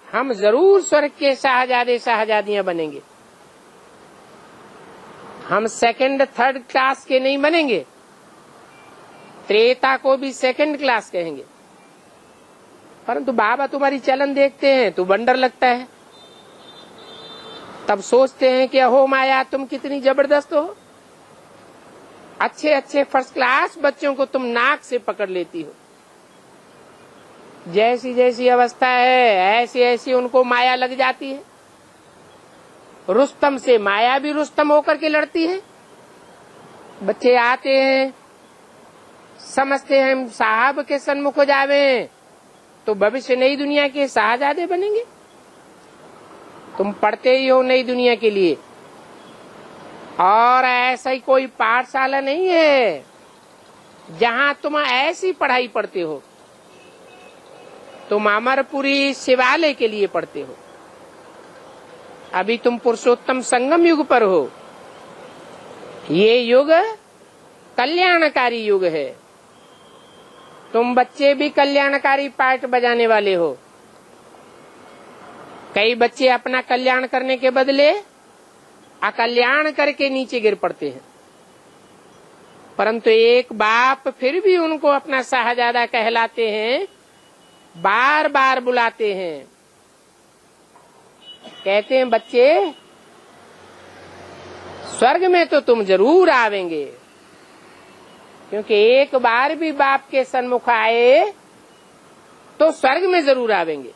हम जरूर स्वर्ग के शाहजादे शाहजादियां बनेंगे। हम सेकंड थर्ड क्लास के नहीं बनेंगे, त्रेता को भी सेकंड क्लास कहेंगे। परंतु बाबा तुम्हारी चलन देखते हैं तो बंडर लगता है। तब सोचते हैं कि अहो माया तुम कितनी जबरदस्त हो। अच्छे अच्छे फर्स्ट क्लास बच्चों को तुम नाक से पकड़ लेती हो। जैसी जैसी अवस्था है ऐसी ऐसी उनको माया लग जाती है। रुस्तम से माया भी रुस्तम होकर के लड़ती है। बच्चे आते हैं, समझते हैं हम साहब के सन्मुख हो जावे तो भविष्य नई दुनिया के शाहजादे बनेंगे। तुम पढ़ते ही हो नई दुनिया के लिए, और ऐसा ही कोई पाठशाला नहीं है जहां तुम ऐसी पढ़ाई पढ़ते हो। तुम अमरपुरी शिवालय के लिए पढ़ते हो। अभी तुम पुरुषोत्तम संगम युग पर हो। ये युग कल्याणकारी युग है। तुम बच्चे भी कल्याणकारी पार्ट बजाने वाले हो। कई बच्चे अपना कल्याण करने के बदले अकल्याण करके नीचे गिर पड़ते हैं। परंतु एक बाप फिर भी उनको अपना शाहजादा कहलाते हैं, बार बार बुलाते हैं। कहते हैं बच्चे स्वर्ग में तो तुम जरूर आवेंगे, क्योंकि एक बार भी बाप के सन्मुख आए तो स्वर्ग में जरूर आवेंगे।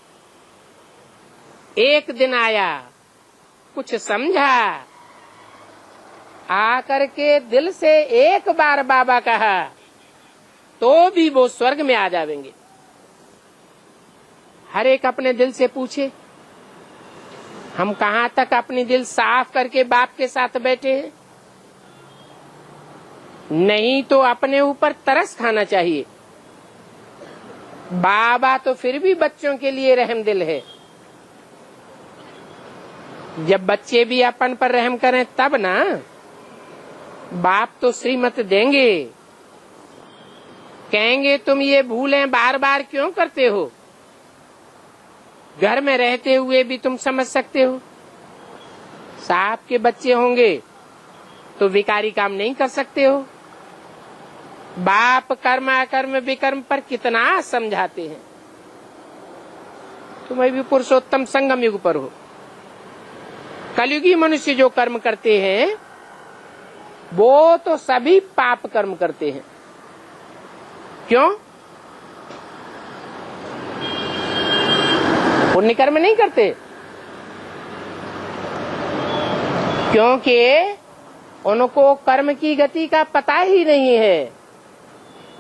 एक दिन आया, कुछ समझा, आकर के दिल से एक बार बाबा कहा तो भी वो स्वर्ग में आ जावेंगे। हर एक अपने दिल से पूछे, हम कहाँ तक अपनी दिल साफ करके बाप के साथ बैठे हैं। नहीं तो अपने ऊपर तरस खाना चाहिए। बाबा तो फिर भी बच्चों के लिए रहम दिल है। जब बच्चे भी अपन पर रहम करें तब ना। बाप तो श्रीमत देंगे, कहेंगे तुम ये भूलें बार बार क्यों करते हो। घर में रहते हुए भी तुम समझ सकते हो। साहब के बच्चे होंगे तो विकारी काम नहीं कर सकते हो। बाप कर्म अकर्म विकर्म पर कितना समझाते हैं। तुम अभी पुरुषोत्तम संगम युग पर हो। कलयुगी मनुष्य जो कर्म करते हैं वो तो सभी पाप कर्म करते हैं। क्यों? पुण्य कर्म नहीं करते, क्योंकि उनको कर्म की गति का पता ही नहीं है।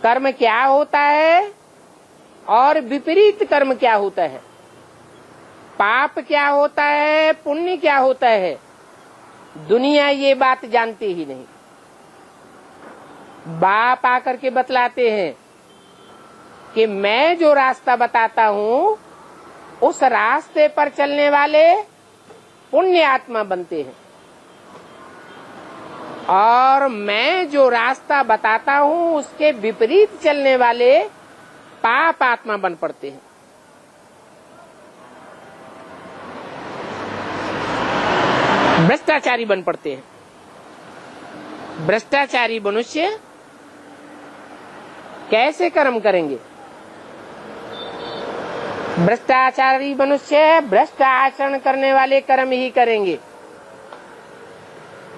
कर्म क्या होता है और विपरीत कर्म क्या होता है, पाप क्या होता है, पुण्य क्या होता है, दुनिया ये बात जानती ही नहीं। बाप आकर के बतलाते हैं कि मैं जो रास्ता बताता हूँ उस रास्ते पर चलने वाले पुण्य आत्मा बनते हैं, और मैं जो रास्ता बताता हूँ उसके विपरीत चलने वाले पाप आत्मा बन पड़ते हैं। भ्रष्टाचारी बन पड़ते हैं। भ्रष्टाचारी मनुष्य कैसे कर्म करेंगे? भ्रष्टाचारी मनुष्य भ्रष्ट आचरण करने वाले कर्म ही करेंगे।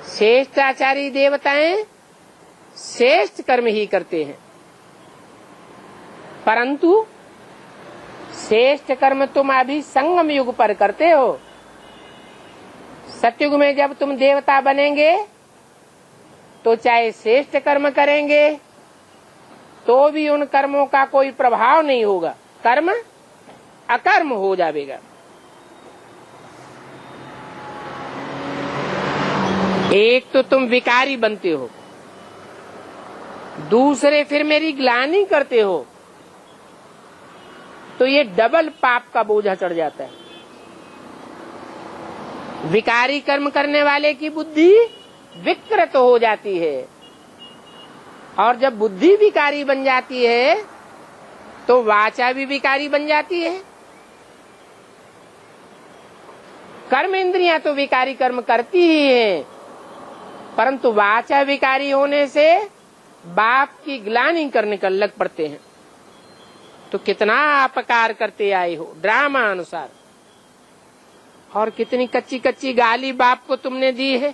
श्रेष्ठाचारी देवताएं श्रेष्ठ कर्म ही करते हैं। परंतु श्रेष्ठ कर्म तुम अभी संगम युग पर करते हो। सतयुग में जब तुम देवता बनेंगे तो चाहे श्रेष्ठ कर्म करेंगे तो भी उन कर्मों का कोई प्रभाव नहीं होगा, कर्म अकर्म हो जाएगा। एक तो तुम विकारी बनते हो, दूसरे फिर मेरी ग्लानि करते हो, तो ये डबल पाप का बोझा चढ़ जाता है। विकारी कर्म करने वाले की बुद्धि विकृत हो जाती है, और जब बुद्धि विकारी बन जाती है तो वाचा भी विकारी बन जाती है। कर्म इंद्रियां तो विकारी कर्म करती ही है, परंतु वाचा विकारी होने से बाप की ग्लानि करने का लग पड़ते हैं। तो कितना अपकार करते आए हो ड्रामा अनुसार, और कितनी कच्ची कच्ची गाली बाप को तुमने दी है।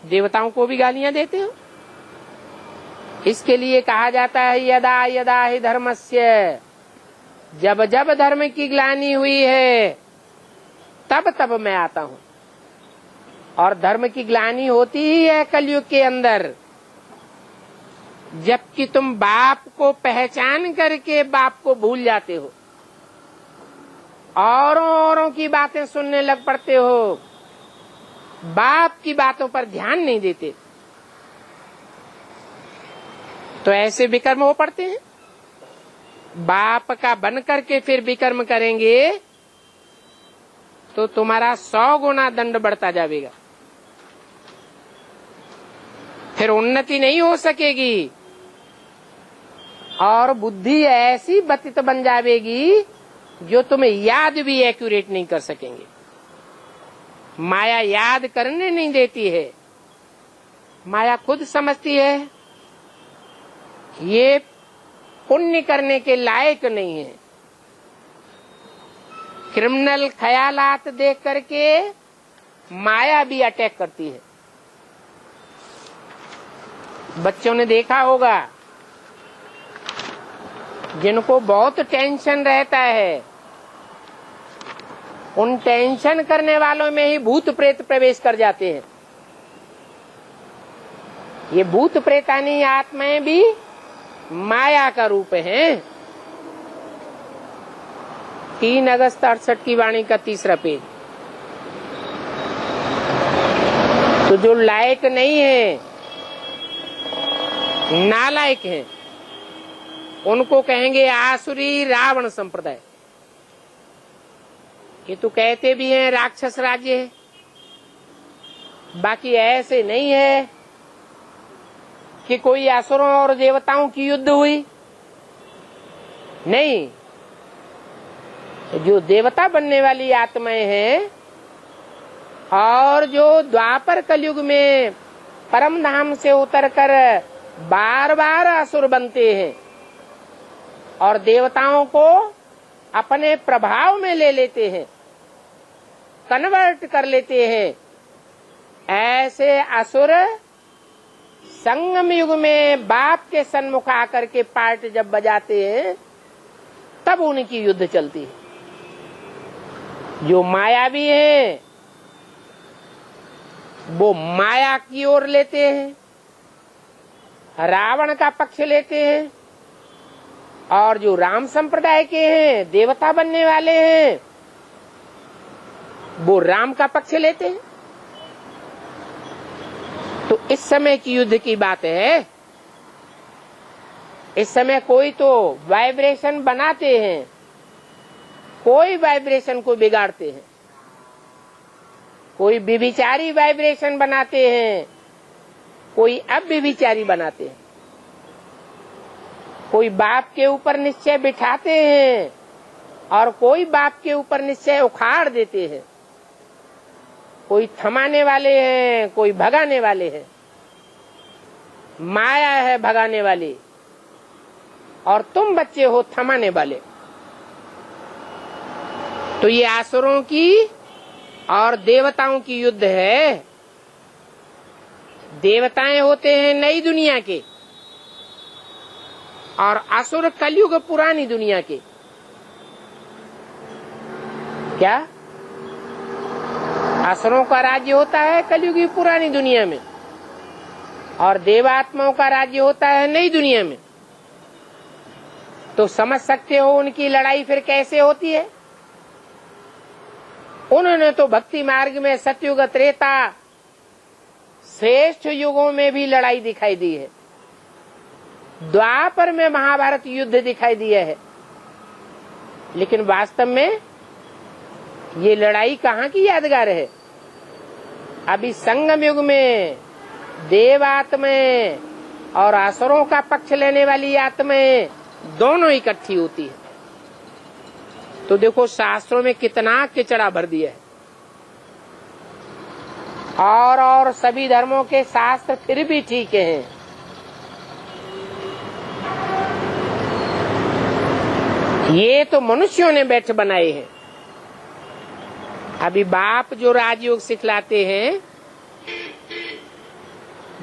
देवताओं को भी गालियां देते हो। इसके लिए कहा जाता है यदा यदा हि धर्मस्य, जब जब धर्म की ग्लानि हुई है तब तब मैं आता हूँ। और धर्म की ग्लानि होती ही है कलयुग के अंदर, जबकि तुम बाप को पहचान करके बाप को भूल जाते हो, औरों की बातें सुनने लग पड़ते हो, बाप की बातों पर ध्यान नहीं देते, तो ऐसे विकर्म हो पड़ते हैं। बाप का बन करके फिर विकर्म करेंगे तो तुम्हारा 100 गुना दंड बढ़ता जाएगा, फिर उन्नति नहीं हो सकेगी, और बुद्धि ऐसी बतित बन जाएगी जो तुम्हें याद भी एक्यूरेट नहीं कर सकेंगे। माया याद करने नहीं देती है। माया खुद समझती है ये पुण्य करने के लायक नहीं है। क्रिमिनल ख्यालात देख करके माया भी अटैक करती है। बच्चों ने देखा होगा जिनको बहुत टेंशन रहता है, उन टेंशन करने वालों में ही भूत प्रेत प्रवेश कर जाते हैं। ये भूत प्रेतानी आत्माएं भी माया का रूप हैं। 3 अगस्त 68 की वाणी का 3रा पेज। तो जो लायक नहीं है, नालायक हैं, उनको कहेंगे आसुरी रावण संप्रदाय। ये तो कहते भी हैं राक्षस राज्य है, बाकी ऐसे नहीं है कि कोई असुरों और देवताओं की युद्ध हुई। नहीं, जो देवता बनने वाली आत्माएं हैं और जो द्वापर कलयुग में परम धाम से उतरकर बार बार असुर बनते हैं और देवताओं को अपने प्रभाव में ले लेते हैं, कन्वर्ट कर लेते हैं, ऐसे असुर संगम युग में बाप के सन्मुख आकर के पार्ट जब बजाते हैं तब उनकी युद्ध चलती है। जो मायावी हैं वो माया की ओर लेते हैं, रावण का पक्ष लेते हैं, और जो राम संप्रदाय के हैं, देवता बनने वाले हैं, वो राम का पक्ष लेते हैं। तो इस समय की युद्ध की बात है। इस समय कोई तो वाइब्रेशन बनाते हैं, कोई वाइब्रेशन को बिगाड़ते हैं, कोई व्यभिचारी वाइब्रेशन बनाते हैं, कोई अव्यभिचारी बनाते हैं, कोई बाप के ऊपर निश्चय बिठाते हैं और कोई बाप के ऊपर निश्चय उखाड़ देते हैं, कोई थमाने वाले हैं, कोई भगाने वाले हैं। माया है भगाने वाली और तुम बच्चे हो थमाने वाले। तो ये असुरों की और देवताओं की युद्ध है। देवताएं होते हैं नई दुनिया के और असुर कलयुग पुरानी दुनिया के। क्या असुरों का राज्य होता है कलयुग की पुरानी दुनिया में और देवात्माओं का राज्य होता है नई दुनिया में। तो समझ सकते हो उनकी लड़ाई फिर कैसे होती है। उन्होंने तो भक्ति मार्ग में सतयुग त्रेता श्रेष्ठ युगों में भी लड़ाई दिखाई दी है। द्वापर में महाभारत युद्ध दिखाई दिया है, लेकिन वास्तव में ये लड़ाई कहाँ की यादगार है। अभी संगम युग में देवात्माएं और असुरों का पक्ष लेने वाली आत्माएं दोनों इकट्ठी होती है। तो देखो शास्त्रों में कितना किचड़ा भर दिया है। और सभी धर्मों के शास्त्र फिर भी ठीक हैं। ये तो मनुष्यों ने बैठ बनाए हैं। अभी बाप जो राजयोग सिखलाते हैं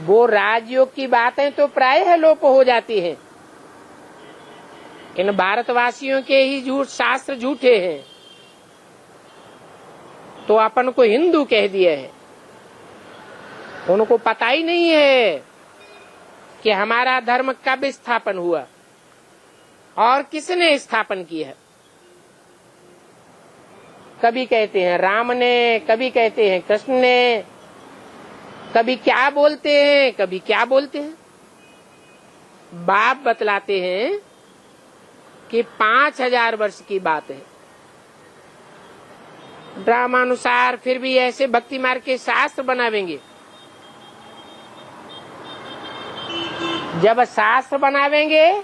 वो राजयोग की बातें तो प्रायः लोप हो जाती हैं। इन भारतवासियों के ही झूठ शास्त्र झूठे हैं तो अपन को हिंदू कह दिया है। उनको पता ही नहीं है कि हमारा धर्म कब स्थापन हुआ और किसने स्थापन किया। कभी कहते हैं राम ने, कभी कहते हैं कृष्ण ने, कभी क्या बोलते हैं, कभी क्या बोलते हैं। बाप बतलाते हैं कि 5000 वर्ष की बात है। ड्रामानुसार फिर भी ऐसे भक्ति मार्ग के शास्त्र बनावेंगे। जब शास्त्र बनावेंगे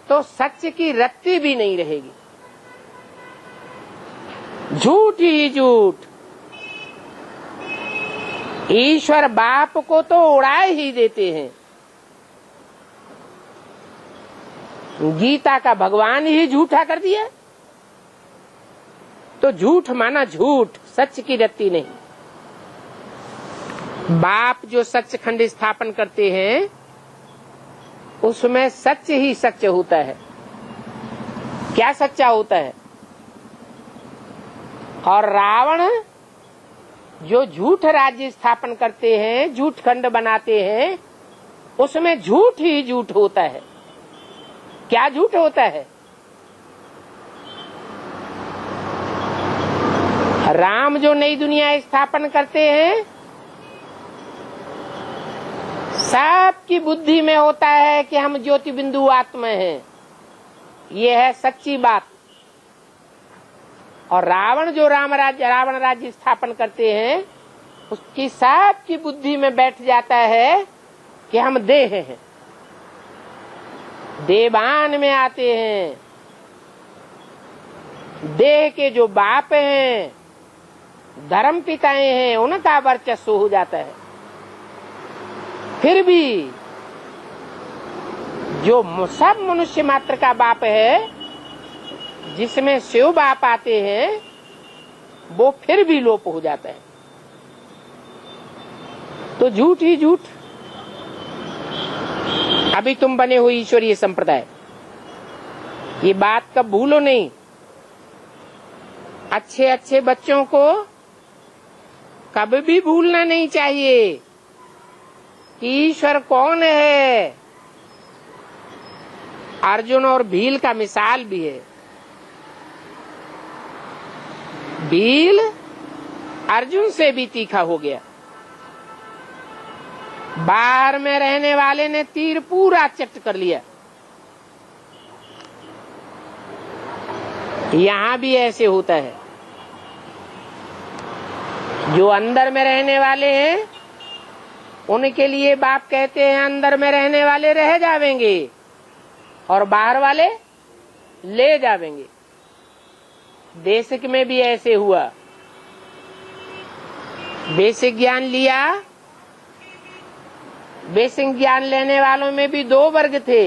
तो सच की रत्ती भी नहीं रहेगी, झूठ ही झूठ। ईश्वर बाप को तो उड़ाए ही देते हैं। गीता का भगवान ही झूठा कर दिया तो झूठ माना झूठ, सच की रत्ती नहीं। बाप जो सचखंड स्थापन करते हैं उसमें सच ही सच होता है। क्या सच्चा होता है। और रावण जो झूठ राज्य स्थापन करते हैं, झूठ खंड बनाते हैं, उसमें झूठ ही झूठ होता है। क्या झूठ होता है। राम जो नई दुनिया स्थापन करते हैं सबकी बुद्धि में होता है कि हम ज्योति बिंदु आत्मा हैं। ये है सच्ची बात। और रावण जो रावण राज्य स्थापन करते हैं उसकी सबकी बुद्धि में बैठ जाता है कि हम देह हैं, देवान में आते हैं। देह के जो बाप हैं, धर्म पिताएं हैं, उनका वर्चस्व हो जाता है। फिर भी जो सब मनुष्य मात्र का बाप है, जिसमें शिव बाप आते हैं, वो फिर भी लोप हो जाता है। तो झूठ ही झूठ। अभी तुम बने हुए ईश्वरीय संप्रदाय, ये बात कब भूलो नहीं। अच्छे अच्छे बच्चों को कभी भी भूलना नहीं चाहिए कि ईश्वर कौन है। अर्जुन और भील का मिसाल भी है। भील अर्जुन से भी तीखा हो गया। बाहर में रहने वाले ने तीर पूरा चट कर लिया। यहां भी ऐसे होता है। जो अंदर में रहने वाले हैं उनके लिए बाप कहते हैं अंदर में रहने वाले रह जावेंगे और बाहर वाले ले जावेंगे। देश में भी ऐसे हुआ। बेसिक ज्ञान लिया। बेसिक ज्ञान लेने वालों में भी दो वर्ग थे,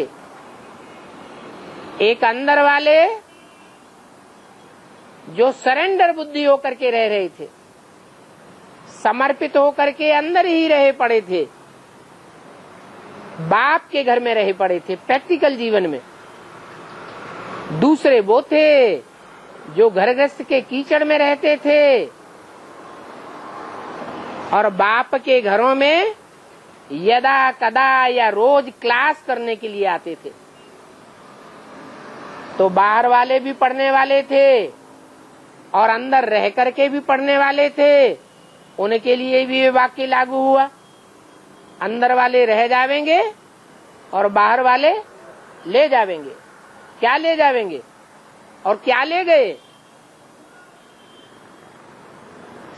एक अंदर वाले जो सरेंडर बुद्धि होकर के रह रहे थे, समर्पित होकर के अंदर ही रहे पड़े थे, बाप के घर में रहे पड़े थे प्रैक्टिकल जीवन में। दूसरे वो थे जो घर गृहस्थ के कीचड़ में रहते थे और बाप के घरों में यदा कदा या रोज क्लास करने के लिए आते थे। तो बाहर वाले भी पढ़ने वाले थे और अंदर रह करके भी पढ़ने वाले थे, उनके लिए भी ये वाक्य लागू हुआ, अंदर वाले रह जावेंगे और बाहर वाले ले जावेंगे। क्या ले जावेंगे और क्या ले गए?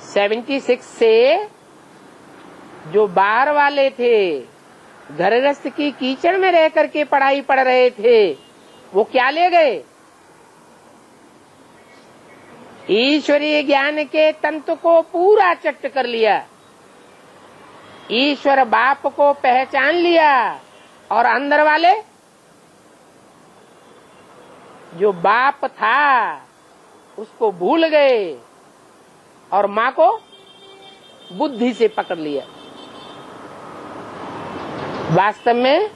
76 से जो बाहर वाले थे, घर गृहस्थ की कीचड़ में रह करके पढ़ाई पढ़ रहे थे, वो क्या ले गए? ईश्वरीय ज्ञान के तंतु को पूरा चट्ट कर लिया, ईश्वर बाप को पहचान लिया और अंदर वाले जो बाप था उसको भूल गए और माँ को बुद्धि से पकड़ लिया। वास्तव में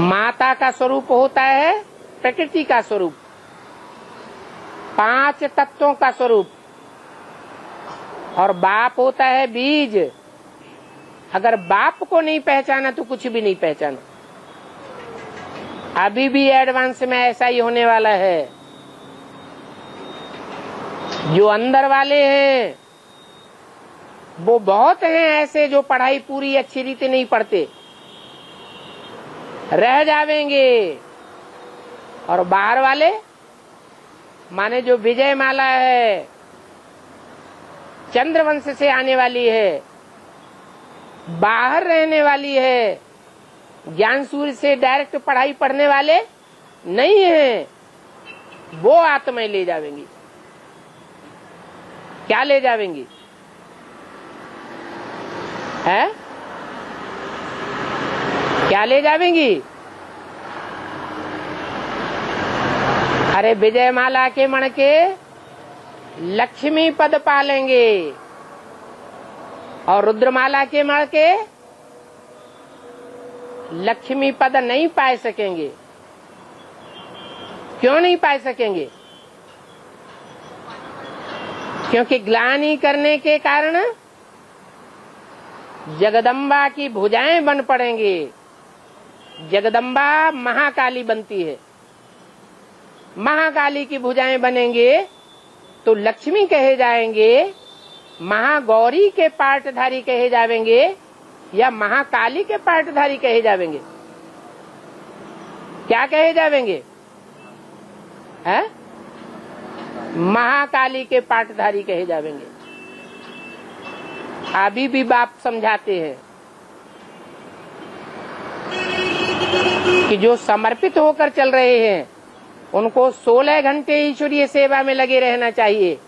माता का स्वरूप होता है प्रकृति का स्वरूप, 5 तत्वों का स्वरूप, और बाप होता है बीज। अगर बाप को नहीं पहचाना तो कुछ भी नहीं पहचाना। अभी भी एडवांस में ऐसा ही होने वाला है। जो अंदर वाले हैं वो बहुत हैं ऐसे जो पढ़ाई पूरी अच्छी रीति नहीं पढ़ते, रह जावेंगे, और बाहर वाले माने जो विजय माला है, चंद्रवंश से आने वाली है, बाहर रहने वाली है, ज्ञान सूर्य से डायरेक्ट पढ़ाई पढ़ने वाले नहीं है, वो आत्माएं ले जावेंगी। क्या ले जावेंगी? है क्या ले जावेंगी? अरे विजयमाला के मण के लक्ष्मी पद पालेंगे और रुद्रमाला के मण के लक्ष्मी पद नहीं पा सकेंगे। क्यों नहीं पा सकेंगे? क्योंकि ग्लानि करने के कारण जगदम्बा की भुजाएं बन पड़ेंगे। जगदम्बा महाकाली बनती है, महाकाली की भुजाएं बनेंगे तो लक्ष्मी कहे जाएंगे, महागौरी के पाटधारी कहे जावेंगे या महाकाली के पाटधारी कहे जावेंगे? क्या कहे जावेंगे? है महाकाली के पाटधारी कहे जावेंगे। अभी भी बाप समझाते हैं कि जो समर्पित होकर चल रहे हैं उनको 16 घंटे ईश्वरीय सेवा में लगे रहना चाहिए,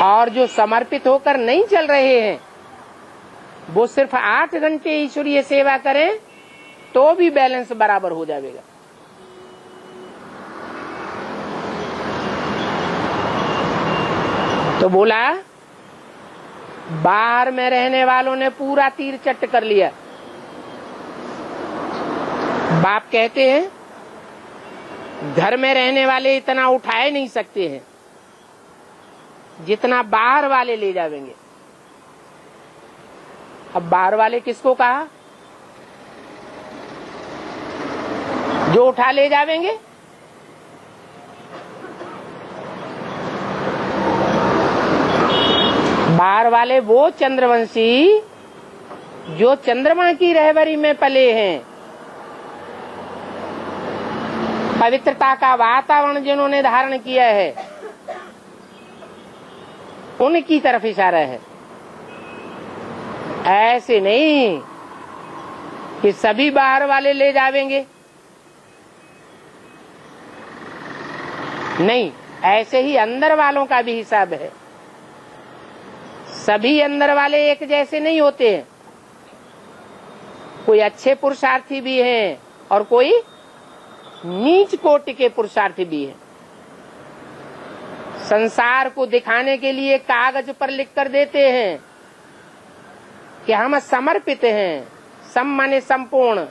और जो समर्पित होकर नहीं चल रहे हैं वो सिर्फ 8 घंटे ईश्वरीय सेवा करें तो भी बैलेंस बराबर हो जाएगा। तो बोला बाहर में रहने वालों ने पूरा तीर चट्ट कर लिया। बाप कहते हैं घर में रहने वाले इतना उठाए नहीं सकते हैं जितना बाहर वाले ले जावेंगे। अब बाहर वाले किसको कहा? जो उठा ले जावेंगे। बाहर वाले वो चंद्रवंशी जो चंद्रमा की रहबरी में पले हैं, पवित्रता का वातावरण जिन्होंने धारण किया है, उनकी तरफ इशारा है। ऐसे नहीं कि सभी बाहर वाले ले जावेंगे, नहीं, ऐसे ही अंदर वालों का भी हिसाब है। सभी अंदर वाले एक जैसे नहीं होते हैं। कोई अच्छे पुरुषार्थी भी हैं और कोई नीच कोटि के पुरुषार्थी भी हैं। संसार को दिखाने के लिए कागज पर लिख कर देते हैं कि हम समर्पित हैं। सम माने संपूर्ण,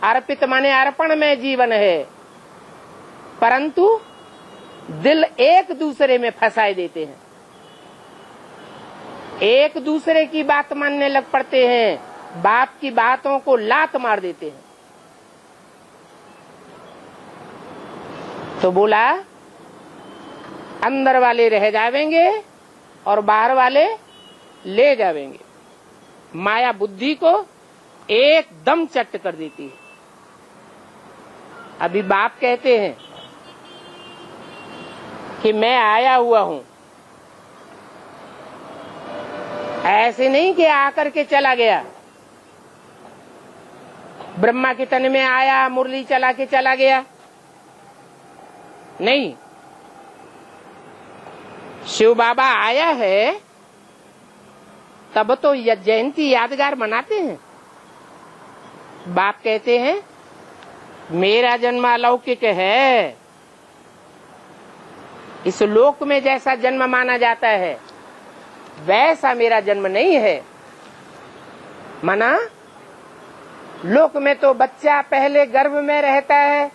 अर्पित माने अर्पण में जीवन है, परंतु दिल एक दूसरे में फंसाए देते हैं। एक दूसरे की बात मानने लग पड़ते हैं, बाप की बातों को लात मार देते हैं। तो बोला अंदर वाले रह जावेंगे और बाहर वाले ले जावेंगे। माया बुद्धि को एकदम चट कर देती है। अभी बाप कहते हैं कि मैं आया हुआ हूं, ऐसे नहीं कि आकर के चला गया। ब्रह्मा के तन में आया, मुरली चला के चला गया, नहीं। शिव बाबा आया है तब तो जयंती यादगार मनाते हैं। बाप कहते हैं मेरा जन्म अलौकिक है। इस लोक में जैसा जन्म माना जाता है वैसा मेरा जन्म नहीं है। माना लोक में तो बच्चा पहले गर्भ में रहता है,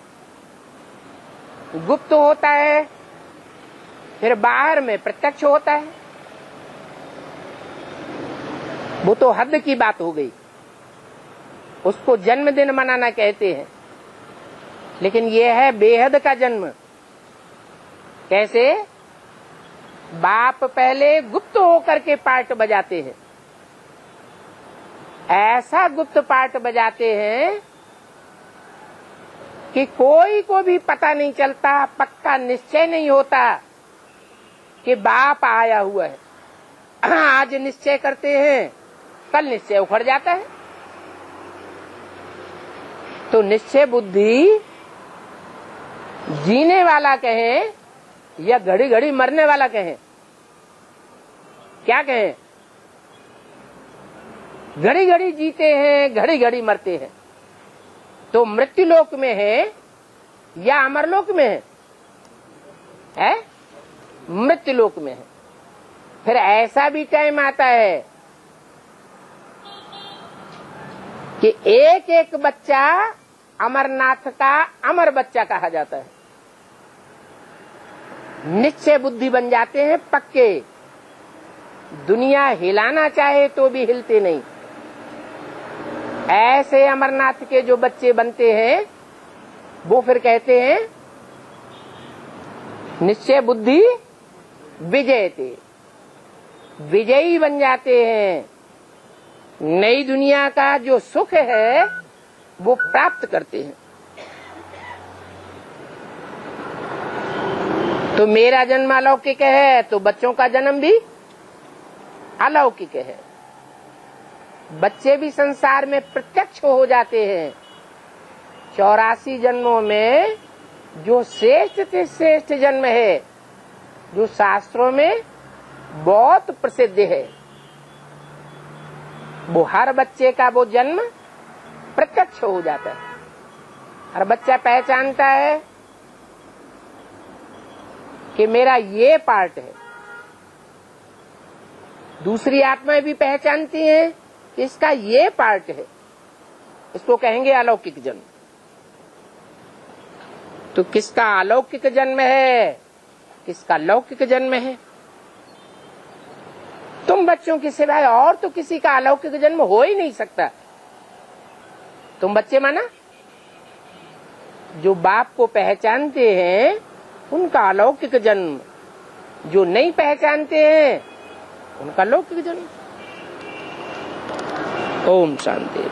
गुप्त होता है, फिर बाहर में प्रत्यक्ष होता है। वो तो हद की बात हो गई, उसको जन्मदिन मनाना कहते हैं। लेकिन ये है बेहद का जन्म। कैसे? बाप पहले गुप्त होकर के पार्ट बजाते हैं, ऐसा गुप्त पार्ट बजाते हैं कि कोई को भी पता नहीं चलता, पक्का निश्चय नहीं होता कि बाप आया हुआ है। आज निश्चय करते हैं, कल निश्चय उखड़ जाता है। तो निश्चय बुद्धि जीने वाला कहें या घड़ी घड़ी मरने वाला कहें, क्या कहें? घड़ी घड़ी जीते हैं, घड़ी घड़ी मरते हैं। तो मृत्यु लोक में है या अमरलोक में है? मृत्यु लोक में है। फिर ऐसा भी टाइम आता है कि एक एक बच्चा अमरनाथ का अमर बच्चा कहा जाता है। निश्चय बुद्धि बन जाते हैं पक्के, दुनिया हिलाना चाहे तो भी हिलते नहीं। ऐसे अमरनाथ के जो बच्चे बनते हैं वो फिर कहते हैं निश्चय बुद्धि विजयते, विजयी बन जाते हैं। नई दुनिया का जो सुख है वो प्राप्त करते हैं। तो मेरा जन्म अलौकिक है तो बच्चों का जन्म भी अलौकिक है। बच्चे भी संसार में प्रत्यक्ष हो जाते हैं। 84 जन्मों में जो श्रेष्ठ से श्रेष्ठ जन्म है, जो शास्त्रों में बहुत प्रसिद्ध है, वो हर बच्चे का वो जन्म प्रत्यक्ष हो जाता है। हर बच्चा पहचानता है कि मेरा ये पार्ट है। दूसरी आत्माएं भी पहचानती हैं कि इसका ये पार्ट है। इसको कहेंगे अलौकिक जन्म। तो किसका अलौकिक जन्म है, किसका लौकिक जन्म है? तुम बच्चों के सिवाय और तो किसी का अलौकिक जन्म हो ही नहीं सकता। तुम बच्चे माना जो बाप को पहचानते हैं उनका अलौकिक जन्म, जो नहीं पहचानते हैं उनका लौकिक जन्म। ओम शांति।